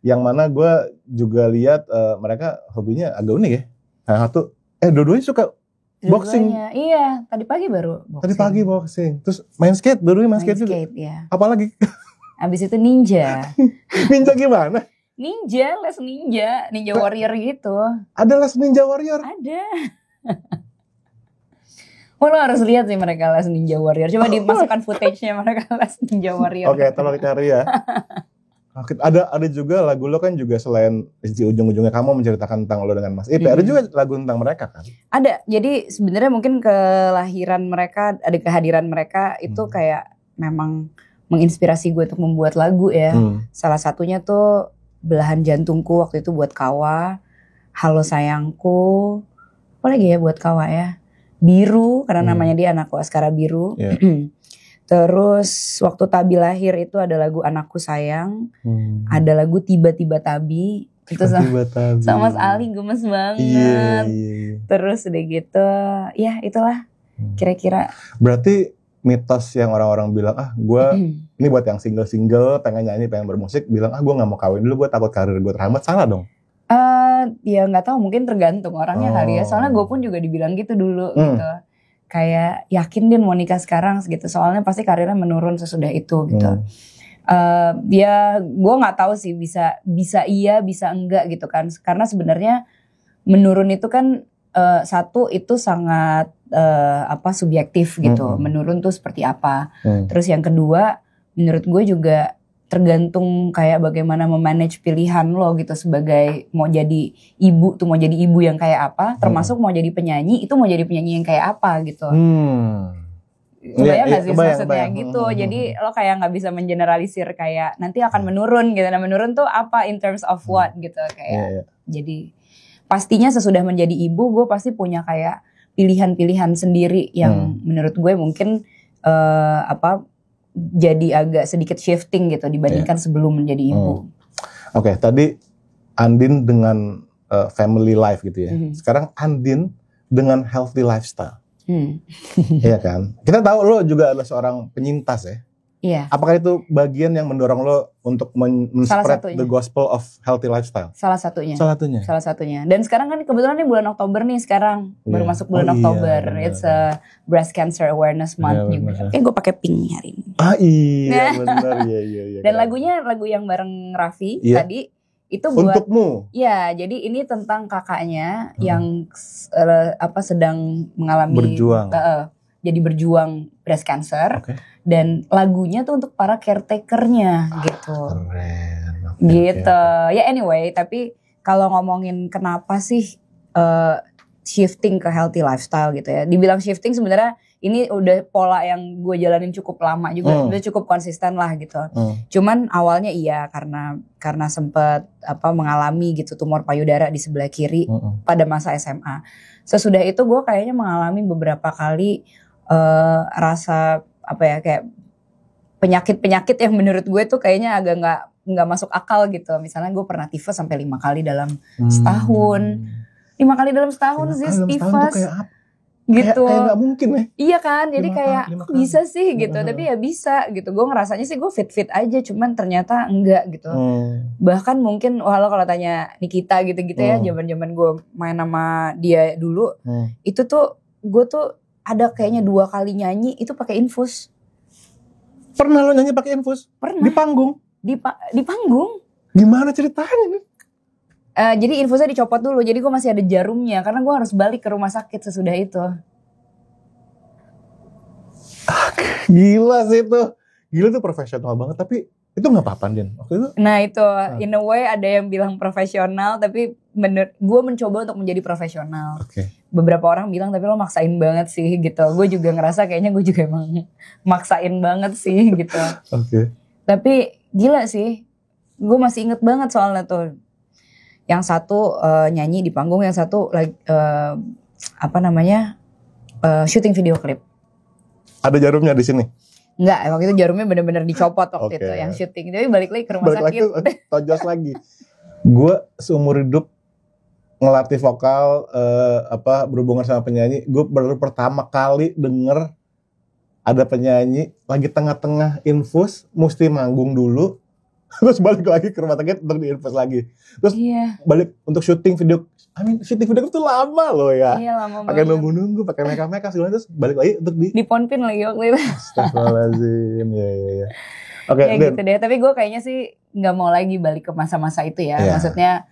[SPEAKER 2] Yang mana gue juga lihat mereka hobinya agak unik ya. Nah satu, dua-duanya suka boxing.
[SPEAKER 1] Iya, tadi pagi baru boxing.
[SPEAKER 2] Tadi pagi boxing. Terus main skate, dua-duanya main skate juga.
[SPEAKER 1] Ya.
[SPEAKER 2] Apalagi?
[SPEAKER 1] Abis itu ninja.
[SPEAKER 2] Ninja gimana?
[SPEAKER 1] Les ninja warrior gitu.
[SPEAKER 2] Ada les ninja warrior?
[SPEAKER 1] Ada. Lo harus lihat sih mereka les ninja warrior. Coba dimasukkan footage-nya mereka les ninja warrior.
[SPEAKER 2] Oke, tolong dicari ya. Ada juga lagu lo kan juga selain di ujung-ujungnya kamu menceritakan tentang lo dengan Mas Ipe, ada juga lagu tentang mereka kan? Ada.
[SPEAKER 1] Jadi sebenarnya mungkin kehadiran mereka itu kayak memang menginspirasi gue untuk membuat lagu ya. Salah satunya tuh Belahan Jantungku waktu itu buat Kawa, Halo Sayangku, apa lagi ya buat Kawa ya? Biru karena namanya dia Anakku Askara Biru.
[SPEAKER 2] Yeah.
[SPEAKER 1] Terus waktu Tabi lahir itu ada lagu Anakku Sayang, ada lagu Tiba-Tiba Tabi, itu sama Mas Ali gemes banget. Iya. Terus udah gitu, ya itulah kira-kira.
[SPEAKER 2] Berarti mitos yang orang-orang bilang, gue ini buat yang single-single, pengen nyanyi, pengen bermusik, bilang gue gak mau kawin dulu, gue takut karir gue terhambat, salah dong?
[SPEAKER 1] Ya nggak tahu, mungkin tergantung orangnya kali ya. Soalnya gue pun juga dibilang gitu dulu gitu. Kayak yakin dia mau nikah sekarang gitu. Soalnya pasti karirnya menurun sesudah itu gitu. Ya gue nggak tahu sih, bisa iya bisa enggak gitu kan. Karena sebenarnya menurun itu kan satu itu sangat subjektif gitu. Menurun tuh seperti apa. Terus yang kedua menurut gue juga tergantung kayak bagaimana memanage pilihan lo gitu, sebagai mau jadi ibu tuh mau jadi ibu yang kayak apa, termasuk mau jadi penyanyi itu mau jadi penyanyi yang kayak apa gitu. Kebayang gak sih maksudnya gitu. Jadi lo kayak gak bisa mengeneralisir kayak nanti akan menurun gitu. Nah menurun tuh apa in terms of what gitu kayak. Jadi pastinya sesudah menjadi ibu gue pasti punya kayak pilihan-pilihan sendiri yang menurut gue mungkin jadi agak sedikit shifting gitu dibandingkan sebelum menjadi ibu. Oke,
[SPEAKER 2] tadi Andin dengan family life gitu ya. Sekarang Andin dengan healthy lifestyle. Iya kan? Kita tahu lo juga adalah seorang penyintas ya.
[SPEAKER 1] Iya.
[SPEAKER 2] Apakah itu bagian yang mendorong lo untuk men-spread the gospel of healthy lifestyle?
[SPEAKER 1] Salah satunya. Dan sekarang kan kebetulan ini bulan Oktober nih sekarang. Baru masuk bulan Oktober. Iya, it's a breast cancer awareness month juga. Gue pakai pink hari ini.
[SPEAKER 2] Benar. Iya.
[SPEAKER 1] Dan lagu yang bareng Raffi tadi itu buat untukmu. Ya, jadi ini tentang kakaknya yang sedang mengalami jadi berjuang breast cancer. Dan lagunya tuh untuk para caretakernya gitu.
[SPEAKER 2] Keren.
[SPEAKER 1] Gitu. Ya anyway, tapi kalau ngomongin kenapa sih shifting ke healthy lifestyle gitu ya. Dibilang shifting sebenarnya ini udah pola yang gue jalanin cukup lama juga, udah cukup konsisten lah gitu. Cuman awalnya iya karena sempet mengalami gitu tumor payudara di sebelah kiri pada masa SMA. Sesudah itu gue kayaknya mengalami beberapa kali rasa kayak penyakit yang menurut gue tuh kayaknya agak nggak masuk akal gitu. Misalnya gue pernah tifus sampai 5 kali dalam setahun. 5 kali dalam setahun sih tifus. Gitu.
[SPEAKER 2] Kayak gak mungkin ya.
[SPEAKER 1] Iya kan, jadi kayak bisa sih gitu. Tapi ya bisa gitu. Gue ngerasanya sih gue fit-fit aja, cuman ternyata enggak gitu. Bahkan mungkin kalau tanya Nikita gitu-gitu ya, zaman-zaman gue main sama dia dulu, itu tuh gue tuh ada kayaknya 2 kali nyanyi itu pakai infus.
[SPEAKER 2] Pernah lo nyanyi pakai infus?
[SPEAKER 1] Pernah.
[SPEAKER 2] Di panggung?
[SPEAKER 1] Di panggung.
[SPEAKER 2] Gimana ceritanya nih?
[SPEAKER 1] Jadi infusnya dicopot dulu. Jadi gue masih ada jarumnya karena gue harus balik ke rumah sakit sesudah itu.
[SPEAKER 2] Gila sih itu. Gila tuh profesional banget. Tapi itu gak apa-apa Din waktu itu?
[SPEAKER 1] Nah itu in a way ada yang bilang profesional, tapi gue mencoba untuk menjadi profesional. Beberapa orang bilang tapi lo maksain banget sih gitu. Gue juga ngerasa kayaknya gue juga emang maksain banget sih gitu. Tapi gila sih, gue masih inget banget soalnya tuh. Yang satu nyanyi di panggung, yang satu syuting video klip. Ada
[SPEAKER 2] jarumnya di sini?
[SPEAKER 1] Enggak, waktu itu jarumnya benar-benar dicopot waktu itu yang syuting. Tapi balik lagi ke rumah sakit.
[SPEAKER 2] Tojos lagi. Gue seumur hidup ngelatih vokal, berhubungan sama penyanyi. Gue baru pertama kali denger ada penyanyi lagi tengah-tengah infus, mesti manggung dulu, terus balik lagi ke rumah sakit untuk diinfus lagi. Terus balik untuk syuting video. Syuting video itu lama loh ya.
[SPEAKER 1] Iya lama banget.
[SPEAKER 2] Pakai nunggu-nunggu, pakai make-up segala, terus balik lagi untuk
[SPEAKER 1] diponpin lagi waktu itu.
[SPEAKER 2] Astagfirullahaladzim, ya. Oke,
[SPEAKER 1] ya gitu deh. Tapi gue kayaknya sih nggak mau lagi balik ke masa-masa itu ya. Maksudnya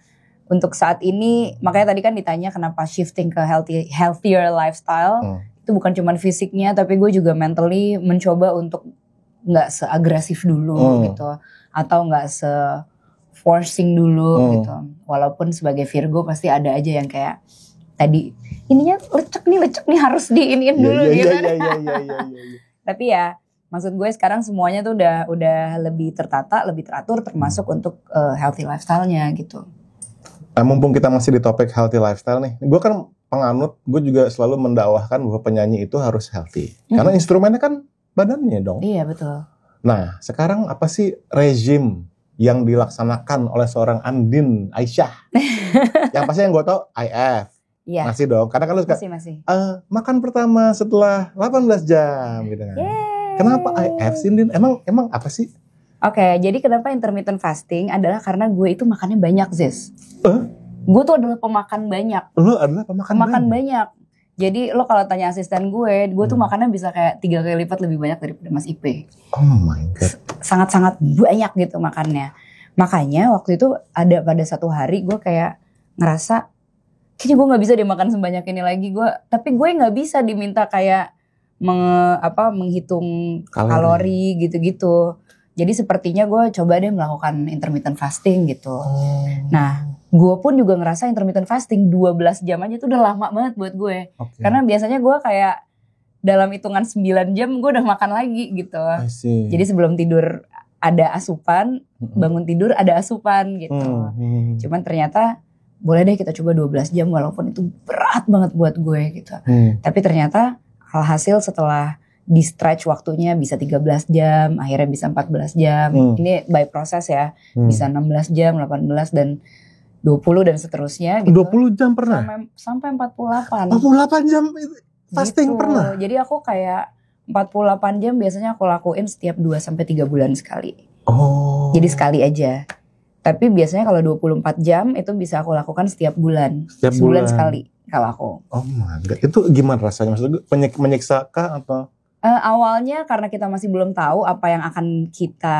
[SPEAKER 1] untuk saat ini, makanya tadi kan ditanya kenapa shifting ke healthier lifestyle. Itu bukan cuma fisiknya, tapi gue juga mentally mencoba untuk nggak seagresif dulu gitu, atau nggak forcing dulu gitu. Walaupun sebagai Virgo pasti ada aja yang kayak tadi ininya lecek nih harus diiniin dulu gitu. Iya. Tapi ya maksud gue sekarang semuanya tuh udah lebih tertata, lebih teratur, termasuk untuk healthy lifestyle-nya gitu.
[SPEAKER 2] Mumpung kita masih di topik healthy lifestyle nih, gue kan penganut, gue juga selalu mendakwahkan bahwa penyanyi itu harus healthy. Karena instrumennya kan badannya dong.
[SPEAKER 1] Iya betul.
[SPEAKER 2] Nah sekarang apa sih rezim yang dilaksanakan oleh seorang Andin Aisyah? Yang pasti yang gue tau IF,
[SPEAKER 1] Iya.
[SPEAKER 2] Masih dong. Karena kan lu suka
[SPEAKER 1] masih.
[SPEAKER 2] Makan pertama setelah 18 jam gitu kan. Kenapa IF sih, Din? Emang apa sih?
[SPEAKER 1] Oke, jadi kenapa intermittent fasting adalah karena gue itu makannya banyak, Ziz. Gue tuh adalah pemakan banyak.
[SPEAKER 2] Lu adalah pemakan
[SPEAKER 1] banyak. Jadi lo kalau tanya asisten gue tuh makannya bisa kayak 3 kali lipat lebih banyak daripada Mas Ipe.
[SPEAKER 2] Oh my God.
[SPEAKER 1] Sangat-sangat banyak gitu makannya. Makanya waktu itu ada pada satu hari gue kayak ngerasa kayaknya gue gak bisa deh makan sebanyak ini lagi. Tapi gue gak bisa diminta kayak menghitung kalori gitu-gitu. Jadi sepertinya gue coba deh melakukan intermittent fasting gitu. Nah, gue pun juga ngerasa intermittent fasting 12 jam aja tuh udah lama banget buat gue. Karena biasanya gue kayak dalam hitungan 9 jam gue udah makan lagi gitu. Jadi sebelum tidur ada asupan, bangun tidur ada asupan gitu. Cuman ternyata boleh deh kita coba 12 jam walaupun itu berat banget buat gue gitu. Tapi ternyata alhasil setelah di stretch waktunya bisa 13 jam, akhirnya bisa 14 jam. Ini by proses ya. Bisa 16 jam, 18 dan 20 dan seterusnya gitu.
[SPEAKER 2] 20 jam pernah?
[SPEAKER 1] Sampai 48.
[SPEAKER 2] 48 jam fasting
[SPEAKER 1] gitu.
[SPEAKER 2] pernah?
[SPEAKER 1] Jadi aku kayak 48 jam biasanya aku lakuin setiap 2-3 bulan sekali. Jadi sekali aja. Tapi biasanya kalau 24 jam itu bisa aku lakukan setiap bulan.
[SPEAKER 2] Setiap
[SPEAKER 1] bulan sekali kalau aku.
[SPEAKER 2] Oh my God. Itu gimana rasanya? Maksudnya menyiksa kah atau?
[SPEAKER 1] Awalnya karena kita masih belum tahu apa yang akan kita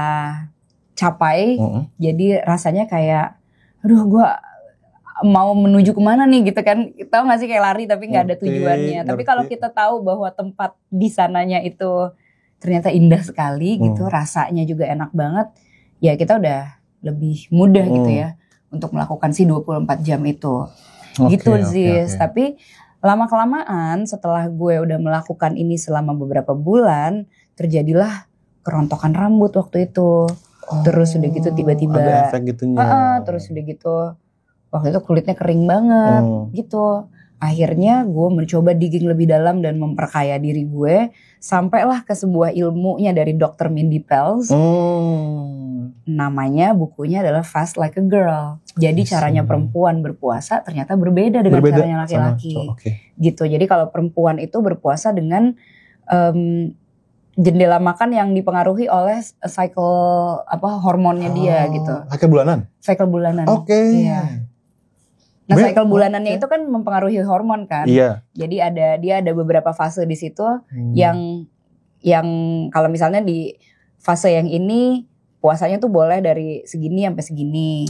[SPEAKER 1] capai. Jadi rasanya kayak aduh gue mau menuju kemana nih gitu kan. Tahu gak sih kayak lari tapi gak ada tujuannya. Tapi kalau kita tahu bahwa tempat di sananya itu ternyata indah sekali gitu. Rasanya juga enak banget. Ya kita udah lebih mudah gitu ya. Untuk melakukan si 24 jam itu. Gitu sih. Tapi lama-kelamaan setelah gue udah melakukan ini selama beberapa bulan. Terjadilah kerontokan rambut waktu itu. Terus udah gitu tiba-tiba
[SPEAKER 2] ada efek gitunya.
[SPEAKER 1] Terus udah gitu waktu itu kulitnya kering banget gitu. Akhirnya gue mencoba digging lebih dalam dan memperkaya diri gue. Sampailah ke sebuah ilmunya dari Dr. Mindy Pelz. Namanya bukunya adalah Fast Like a Girl. Jadi caranya perempuan berpuasa ternyata berbeda dengan caranya laki-laki. Gitu. Jadi kalau perempuan itu berpuasa dengan jendela makan yang dipengaruhi oleh cycle hormonnya dia gitu. Cycle bulanan. Iya. Nah, cycle bulanannya itu kan mempengaruhi hormon kan.
[SPEAKER 2] Iya.
[SPEAKER 1] Jadi dia ada beberapa fase di situ yang kalau misalnya di fase yang ini puasanya tuh boleh dari segini sampai segini.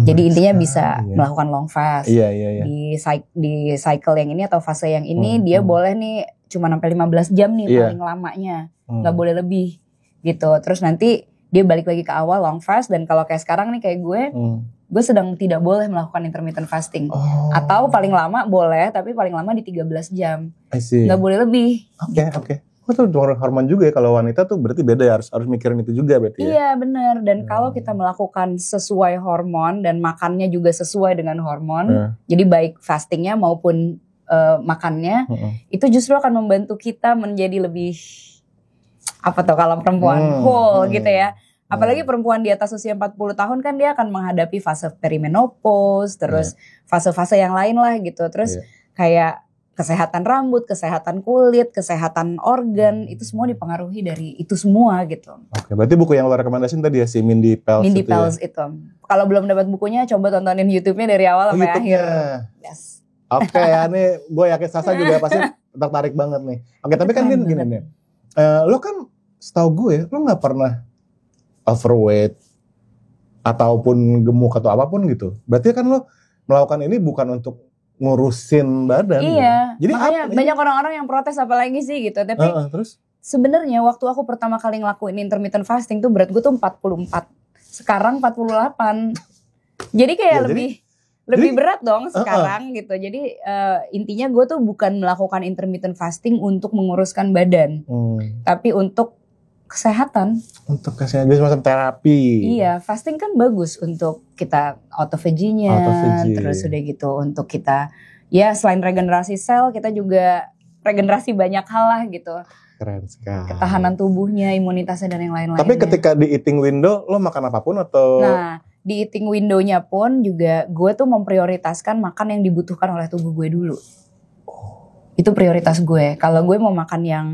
[SPEAKER 1] Jadi intinya bisa melakukan long fast.
[SPEAKER 2] Iya.
[SPEAKER 1] Di cycle yang ini atau fase yang ini dia boleh nih cuma sampai 15 jam nih paling lamanya. Gak boleh lebih gitu. Terus nanti dia balik lagi ke awal long fast. Dan kalau kayak sekarang nih kayak gue sedang tidak boleh melakukan intermittent fasting. Atau paling lama boleh tapi paling lama di 13 jam. Gak boleh lebih.
[SPEAKER 2] Oke. Itu hormon juga ya, kalau wanita tuh berarti beda ya, harus mikirin itu juga berarti ya.
[SPEAKER 1] Iya benar. Dan kalau kita melakukan sesuai hormon dan makannya juga sesuai dengan hormon. Jadi baik fastingnya maupun makannya itu justru akan membantu kita menjadi lebih kalau perempuan whole gitu ya. Apalagi perempuan di atas usia 40 tahun kan dia akan menghadapi fase perimenopause, terus fase-fase yang lain lah gitu. Terus kayak kesehatan rambut, kesehatan kulit, kesehatan organ, itu semua dipengaruhi dari itu semua gitu.
[SPEAKER 2] Oke, berarti buku yang lo rekomendasiin tadi ya, si Mindy Pelz
[SPEAKER 1] itu. Kalau belum dapat bukunya coba tontonin YouTube-nya dari awal sampai akhir. Yes.
[SPEAKER 2] Oke ya, nih gue yakin Sasa juga pasti tertarik banget nih. Oke, tapi kan gini nih, lo kan setahu gue, lo gak pernah overweight ataupun gemuk atau apapun gitu. Berarti kan lo melakukan ini bukan untuk ngurusin badan.
[SPEAKER 1] Iya. Jadi makanya banyak orang-orang yang protes apalagi sih gitu. Tapi
[SPEAKER 2] terus
[SPEAKER 1] sebenarnya waktu aku pertama kali ngelakuin intermittent fasting tuh berat gue tuh 44. Sekarang 48. Jadi kayak lebih berat dong sekarang gitu. Jadi intinya gue tuh bukan melakukan intermittent fasting untuk menguruskan badan. Tapi untuk kesehatan.
[SPEAKER 2] Untuk kesehatan, jadi semacam terapi.
[SPEAKER 1] Iya, fasting kan bagus untuk kita autophagy-nya. Terus udah gitu untuk kita, ya selain regenerasi sel, kita juga regenerasi banyak hal lah gitu.
[SPEAKER 2] Keren sekali.
[SPEAKER 1] Ketahanan tubuhnya, imunitasnya dan yang lain-lainnya.
[SPEAKER 2] Tapi ketika di eating window, lo makan apapun atau?
[SPEAKER 1] Nah, di eating window-nya pun juga gue tuh memprioritaskan makan yang dibutuhkan oleh tubuh gue dulu. Itu prioritas gue. Kalau gue mau makan yang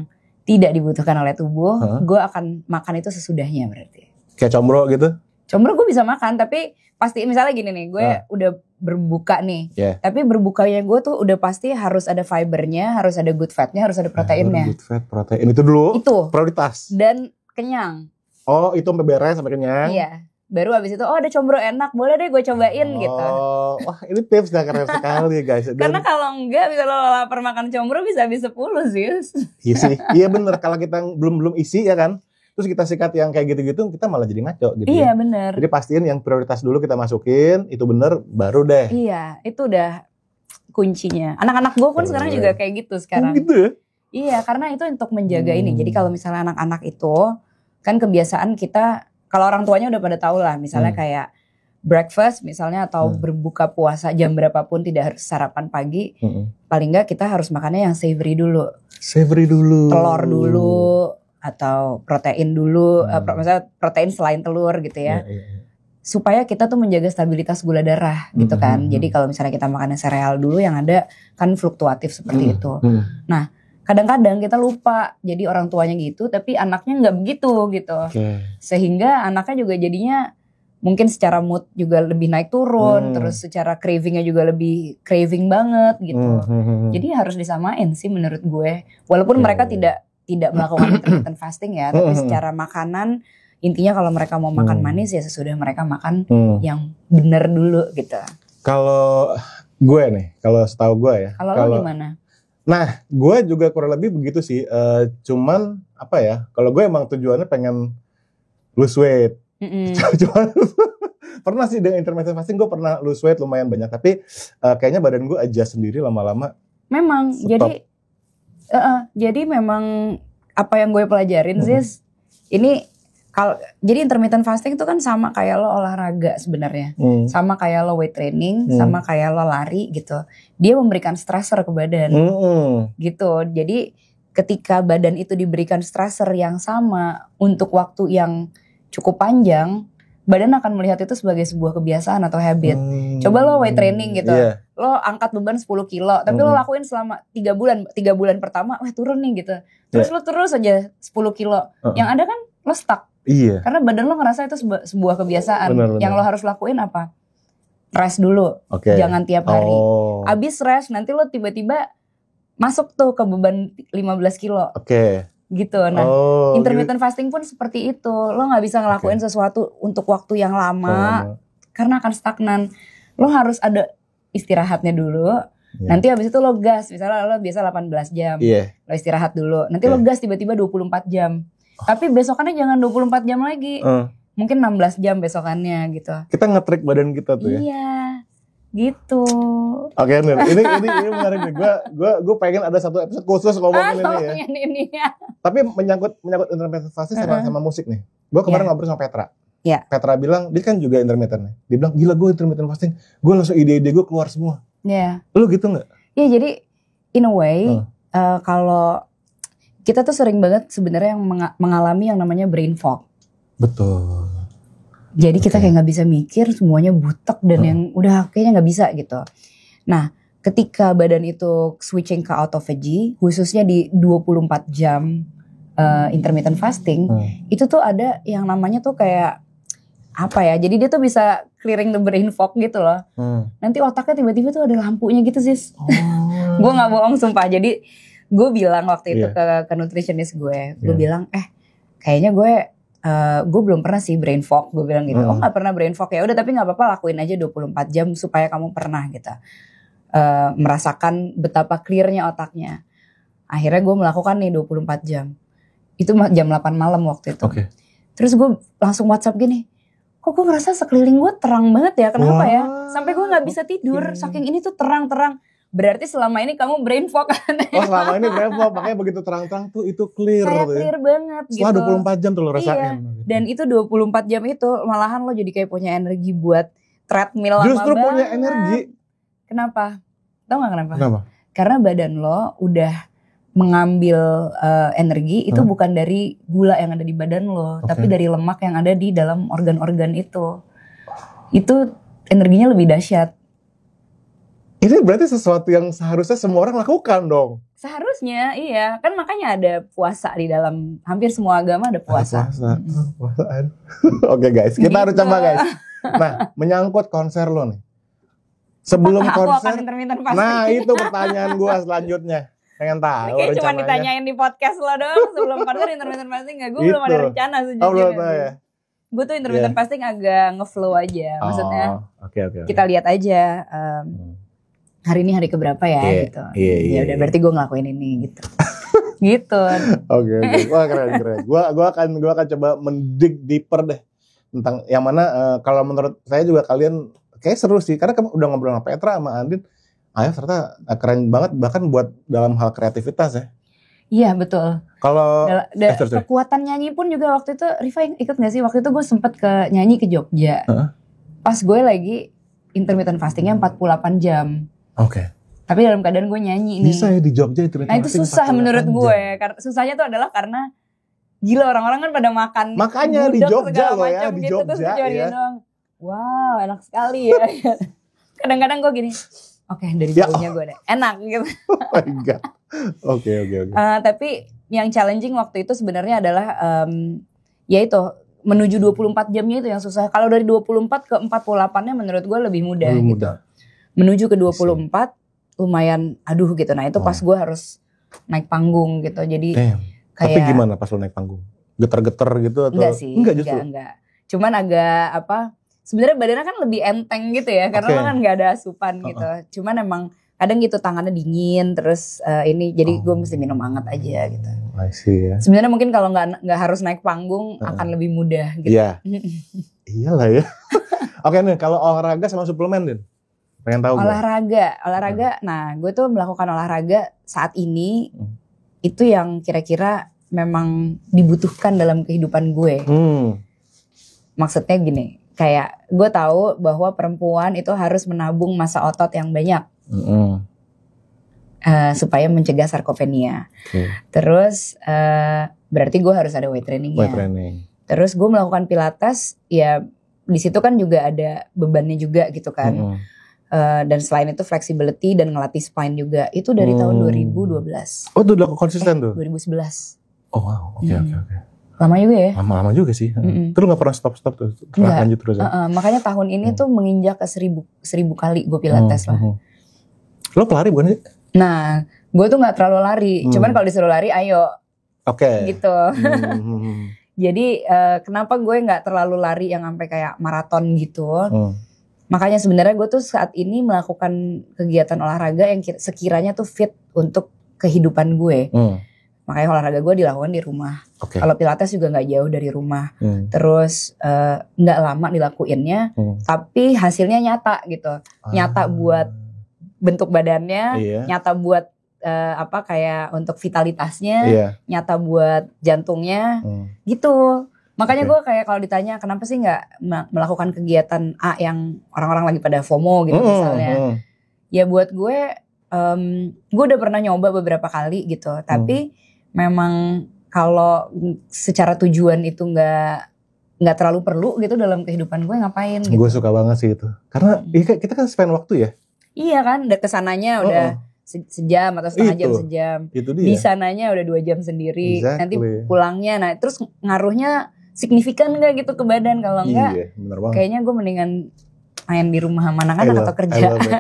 [SPEAKER 1] tidak dibutuhkan oleh tubuh, gue akan makan itu sesudahnya berarti.
[SPEAKER 2] Kayak combro gitu?
[SPEAKER 1] Combro gue bisa makan, tapi pasti misalnya gini nih, gue udah berbuka nih. Tapi berbukanya gue tuh udah pasti harus ada fibernya, harus ada good fatnya, harus ada proteinnya.
[SPEAKER 2] Good fat, protein itu dulu. Itu prioritas.
[SPEAKER 1] Dan kenyang.
[SPEAKER 2] Oh, itu sampai beres sampai kenyang.
[SPEAKER 1] Iya. Baru abis itu, ada combro enak, boleh deh gue cobain gitu.
[SPEAKER 2] Wah ini tips dah keren sekali guys.
[SPEAKER 1] Karena kalau enggak, bisa lo lapar makan combro bisa habis 10 sih.
[SPEAKER 2] Iya bener, kalau kita belum isi ya kan. Terus kita sikat yang kayak gitu-gitu, kita malah jadi ngaco gitu.
[SPEAKER 1] Iya bener.
[SPEAKER 2] Jadi pastiin yang prioritas dulu kita masukin, itu bener, baru deh.
[SPEAKER 1] Iya, itu udah kuncinya. Anak-anak gue pun sekarang juga kayak gitu sekarang.
[SPEAKER 2] Gitu ya?
[SPEAKER 1] Iya, karena itu untuk menjaga ini. Jadi kalau misalnya anak-anak itu, kan kebiasaan kita, kalau orang tuanya udah pada tahu lah, misalnya kayak breakfast misalnya atau berbuka puasa jam berapapun tidak harus sarapan pagi, paling enggak kita harus makannya yang savory dulu.
[SPEAKER 2] Savory dulu.
[SPEAKER 1] Telur dulu atau protein dulu, misalnya protein selain telur gitu ya. Supaya kita tuh menjaga stabilitas gula darah gitu kan. Jadi kalau misalnya kita makan sereal dulu yang ada kan fluktuatif seperti itu. Nah, kadang-kadang kita lupa jadi orang tuanya gitu tapi anaknya nggak begitu gitu. Sehingga anaknya juga jadinya mungkin secara mood juga lebih naik turun, terus secara cravingnya juga lebih craving banget gitu. Jadi harus disamain sih menurut gue. Walaupun mereka tidak melakukan intermittent fasting ya, tapi secara makanan intinya kalau mereka mau makan manis ya sesudah mereka makan yang benar dulu gitu.
[SPEAKER 2] Kalau gue nih, kalau setahu gue ya.
[SPEAKER 1] Kalau lo gimana?
[SPEAKER 2] Nah, gue juga kurang lebih begitu sih. Cuman apa ya? Kalau gue emang tujuannya pengen lose weight. Cuman pernah sih dengan intermittent fasting gue pernah lose weight lumayan banyak. Tapi kayaknya badan gue adjust sendiri lama-lama.
[SPEAKER 1] Memang. Jadi memang apa yang gue pelajarin sih. Ini jadi intermittent fasting itu kan sama kayak lo olahraga sebenarnya, sama kayak lo weight training, sama kayak lo lari gitu. Dia memberikan stressor ke badan, gitu. Jadi ketika badan itu diberikan stressor yang sama untuk waktu yang cukup panjang, badan akan melihat itu sebagai sebuah kebiasaan atau habit. Coba lo weight training gitu, lo angkat beban 10 kilo, tapi lo lakuin selama 3 bulan. 3 bulan pertama, wah turun nih gitu. Terus lo terus aja 10 kilo. Yang ada kan lo stuck.
[SPEAKER 2] Iya.
[SPEAKER 1] Karena badan lo ngerasa itu sebuah kebiasaan.
[SPEAKER 2] Benar.
[SPEAKER 1] Yang lo harus lakuin apa? Rest dulu. Jangan tiap hari. Abis rest nanti lo tiba-tiba masuk tuh ke beban 15 kilo. Gitu. Nah, intermittent fasting pun seperti itu. Lo gak bisa ngelakuin sesuatu untuk waktu yang lama. Karena akan stagnan. Lo harus ada istirahatnya dulu. Nanti abis itu lo gas. Misalnya lo biasa 18 jam. Lo istirahat dulu. Nanti lo gas tiba-tiba 24 jam. Tapi besokannya jangan 24 jam lagi. Mungkin 16 jam besokannya gitu. Kita
[SPEAKER 2] nge-trick badan kita tuh ya.
[SPEAKER 1] Iya. Gitu.
[SPEAKER 2] Oke, Nir. Ini menarik nih. Gue pengen ada satu episode khusus ngomongin ini ya. Tapi menyangkut intermittent fasting sama musik nih. Gue kemarin ngobrol sama Petra. Petra bilang, dia kan juga intermittent nih. Dia bilang, gila gue intermittent fasting. Gue langsung ide-ide gue keluar semua. Lu gitu gak?
[SPEAKER 1] Iya, jadi in a way kalau kita tuh sering banget sebenarnya yang mengalami yang namanya brain fog.
[SPEAKER 2] Betul.
[SPEAKER 1] Jadi kita kayak gak bisa mikir, semuanya butek dan yang udah kayaknya gak bisa gitu. Nah, ketika badan itu switching ke autophagy, khususnya di 24 jam intermittent fasting, itu tuh ada yang namanya tuh kayak apa ya? Jadi dia tuh bisa clearing the brain fog gitu loh. Nanti otaknya tiba-tiba tuh ada lampunya gitu sis. Gue gak bohong sumpah. Jadi gue bilang waktu itu ke nutritionist gue bilang kayaknya gue belum pernah sih brain fog, gue bilang gitu. Oh nggak pernah brain fog, ya udah tapi nggak apa-apa lakuin aja 24 jam supaya kamu pernah gitu merasakan betapa clearnya otaknya. Akhirnya gue melakukan nih 24 jam, itu jam 8 malam waktu itu. Terus gue langsung WhatsApp gini, kok gue ngerasa sekeliling gue terang banget ya, kenapa ya? Sampai gue nggak bisa tidur, saking ini tuh terang-terang. Berarti selama ini kamu brain fog kan?
[SPEAKER 2] Selama ini brain fog, makanya begitu terang-terang tuh itu clear.
[SPEAKER 1] Saya clear banget
[SPEAKER 2] setelah
[SPEAKER 1] gitu.
[SPEAKER 2] 24 jam tuh lo rasain.
[SPEAKER 1] Iya. Dan itu 24 jam itu malahan lo jadi kayak punya energi buat treadmill lama banget.
[SPEAKER 2] Justru punya energi.
[SPEAKER 1] Kenapa? Tahu gak kenapa?
[SPEAKER 2] Kenapa?
[SPEAKER 1] Karena badan lo udah mengambil energi itu bukan dari gula yang ada di badan lo, tapi dari lemak yang ada di dalam organ-organ itu. itu energinya lebih dahsyat.
[SPEAKER 2] Ini berarti sesuatu yang seharusnya semua orang lakukan dong.
[SPEAKER 1] Seharusnya, iya. Kan makanya ada puasa di dalam, hampir semua agama ada puasa.
[SPEAKER 2] Oke guys, kita
[SPEAKER 1] gitu.
[SPEAKER 2] harus coba guys. Nah, menyangkut konser lo nih. Sebelum
[SPEAKER 1] aku
[SPEAKER 2] konser,
[SPEAKER 1] akan intermittent fasting.
[SPEAKER 2] nah itu pertanyaan gue selanjutnya. Pengen tahu
[SPEAKER 1] Kayak cuma
[SPEAKER 2] rencananya.
[SPEAKER 1] ditanyain di podcast lo dong. Sebelum konser intermittent fasting gak? Gue belum ada rencana sejujurnya.
[SPEAKER 2] Oh belum tahu ya?
[SPEAKER 1] Gue tuh intermittent fasting agak ngeflow aja. Maksudnya
[SPEAKER 2] okay.
[SPEAKER 1] kita lihat aja hari ini hari keberapa ya gitu. Ya udah berarti gue ngelakuin ini gitu. Gitu.
[SPEAKER 2] Oke. Wah keren. Gue akan coba mendig deeper deh tentang yang mana kalau menurut saya juga kalian kayak seru sih karena udah ngobrol sama Petra sama Andin. Ayo ternyata keren banget bahkan buat dalam hal kreativitas ya.
[SPEAKER 1] Iya betul.
[SPEAKER 2] Kalau
[SPEAKER 1] kekuatan nyanyi pun juga waktu itu Rifa ikut gak sih? Waktu itu gue sempet nyanyi ke Jogja. Pas gue lagi intermittent fastingnya 48 jam.
[SPEAKER 2] Oke.
[SPEAKER 1] Tapi dalam keadaan gue nyanyi nih.
[SPEAKER 2] Bisa ya di Jogja itu.
[SPEAKER 1] Nah itu susah menurut gue. Susahnya tuh adalah karena gila orang-orang kan pada makan.
[SPEAKER 2] Makanya di Jogja loh ya. Di
[SPEAKER 1] gitu.
[SPEAKER 2] Jogja
[SPEAKER 1] terus
[SPEAKER 2] ya.
[SPEAKER 1] Wow enak sekali ya. Kadang-kadang gue gini. Oke dari jauhnya gue deh. Enak gitu.
[SPEAKER 2] Oh my God. Oke.
[SPEAKER 1] Tapi yang challenging waktu itu sebenarnya adalah ya itu menuju 24 jamnya itu yang susah. Kalau dari 24 ke 48-nya menurut gue lebih mudah. Gitu. Menuju ke 24 lumayan aduh gitu. Nah itu pas gue harus naik panggung gitu. Jadi kayak.
[SPEAKER 2] Tapi gimana pas lo naik panggung? Getar-getar gitu atau?
[SPEAKER 1] Enggak sih. Enggak. Cuman agak sebenarnya badannya kan lebih enteng gitu ya. Karena lo kan gak ada asupan gitu. Cuman emang kadang gitu tangannya dingin terus ini jadi gue mesti minum hangat aja gitu.
[SPEAKER 2] I see ya.
[SPEAKER 1] Sebenarnya mungkin kalau nggak harus naik panggung akan lebih mudah gitu.
[SPEAKER 2] Iya. Iyalah ya. Oke nih kalau olahraga sama suplemen Din. Pengen tahu olahraga. Nah, gue tuh melakukan olahraga saat ini itu yang kira-kira memang dibutuhkan dalam kehidupan gue. Maksudnya gini, kayak gue tahu bahwa perempuan itu harus menabung massa otot yang banyak. Supaya mencegah sarkopenia. Terus berarti gue harus ada weight trainingnya. Terus gue melakukan pilates, ya di situ kan juga ada bebannya juga gitu kan. Dan selain itu flexibility dan ngelatih spine juga. Itu dari tahun 2012. Oh itu udah konsisten tuh?
[SPEAKER 1] 2011.
[SPEAKER 2] Oh wow, oke.
[SPEAKER 1] Lama juga ya?
[SPEAKER 2] Lama juga sih. Terus gak pernah stop tuh? Lanjut terus ya?
[SPEAKER 1] Makanya tahun ini tuh menginjak ke 1000 kali gue pilates lah.
[SPEAKER 2] Lo pelari bukan sih?
[SPEAKER 1] Nah, gue tuh gak terlalu lari. Cuman kalau disuruh lari, ayo.
[SPEAKER 2] Oke.
[SPEAKER 1] Gitu. Jadi kenapa gue gak terlalu lari yang sampai kayak maraton gitu. Makanya sebenarnya gue tuh saat ini melakukan kegiatan olahraga yang sekiranya tuh fit untuk kehidupan gue. Makanya olahraga gue dilakukan di rumah. Kalau pilates juga gak jauh dari rumah. Terus gak lama dilakuinnya. Tapi hasilnya nyata gitu. Nyata buat bentuk badannya. Nyata buat kayak untuk vitalitasnya. Nyata buat jantungnya. Gitu. Makanya gue kayak kalau ditanya kenapa sih gak melakukan kegiatan A yang orang-orang lagi pada FOMO gitu misalnya. Ya buat gue udah pernah nyoba beberapa kali gitu. Tapi memang kalau secara tujuan itu gak terlalu perlu gitu dalam kehidupan gue ngapain gitu.
[SPEAKER 2] Gue suka banget sih itu. Karena kita kan spend waktu ya.
[SPEAKER 1] Iya kan, kesananya udah sejam atau setengah jam sejam.
[SPEAKER 2] Itu dia.
[SPEAKER 1] Di sananya udah 2 jam sendiri. Nanti pulangnya, nah terus ngaruhnya signifikan gak gitu ke badan? Kalau enggak, kayaknya gue mendingan main di rumah sama anak-anak atau kerja.
[SPEAKER 2] I love it.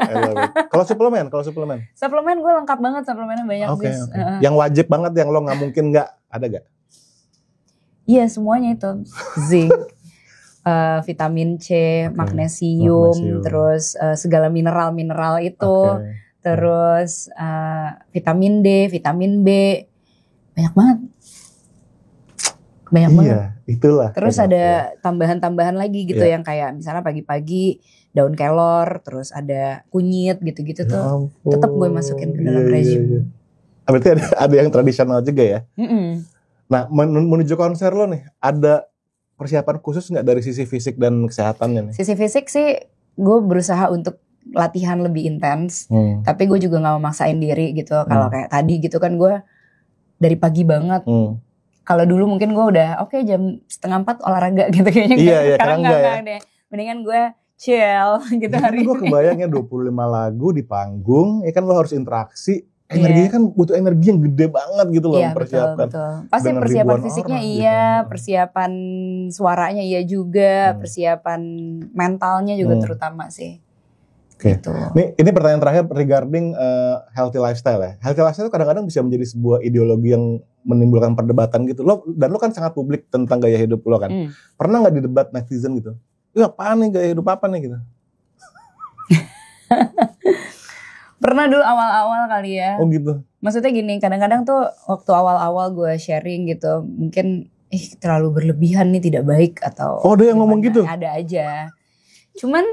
[SPEAKER 2] Kalau suplemen?
[SPEAKER 1] Suplemen gue lengkap banget, suplemennya banyak.
[SPEAKER 2] Yang wajib banget yang lo nggak mungkin nggak ada gak?
[SPEAKER 1] Iya semuanya itu, zinc, vitamin C, magnesium, terus segala mineral itu, terus vitamin D, vitamin B, banyak banget. Itulah.
[SPEAKER 2] enak,
[SPEAKER 1] Terus ada tambahan-tambahan lagi gitu yang kayak misalnya pagi-pagi daun kelor, terus ada kunyit gitu-gitu tuh. Tetap gue masukin ke dalam rezim.
[SPEAKER 2] Berarti ada yang tradisional juga ya? Nah menuju konser lo nih, ada persiapan khusus nggak dari sisi fisik dan kesehatannya nih? Sisi
[SPEAKER 1] fisik sih gue berusaha untuk latihan lebih intens. Tapi gue juga gak mau maksain diri gitu. Kalau kayak tadi gitu kan gue dari pagi banget. Kalau dulu mungkin gue udah jam 3:30 olahraga gitu kayaknya.
[SPEAKER 2] Sekarang enggak ya.
[SPEAKER 1] Deh. Mendingan gue chill gitu hari
[SPEAKER 2] ini. Gue kebayangnya 25 lagu di panggung, ya kan lo harus interaksi. Energinya kan butuh energi yang gede banget gitu loh mempersiapkan.
[SPEAKER 1] Betul. Pasti persiapan fisiknya iya, gitu. Persiapan suaranya iya juga, persiapan mentalnya juga terutama sih.
[SPEAKER 2] Oke.
[SPEAKER 1] Gitu.
[SPEAKER 2] Ini pertanyaan terakhir regarding healthy lifestyle ya. Healthy lifestyle itu kadang-kadang bisa menjadi sebuah ideologi yang menimbulkan perdebatan gitu. Lo kan sangat publik tentang gaya hidup lo kan. Pernah nggak didebat netizen gitu? Ya apaan nih gaya hidup apa nih gitu?
[SPEAKER 1] Pernah dulu awal-awal kali ya.
[SPEAKER 2] Oh gitu.
[SPEAKER 1] Maksudnya gini, kadang-kadang tuh waktu awal-awal gue sharing gitu, mungkin terlalu berlebihan nih tidak baik atau.
[SPEAKER 2] Oh ada yang ngomong gitu?
[SPEAKER 1] Ada aja. Cuman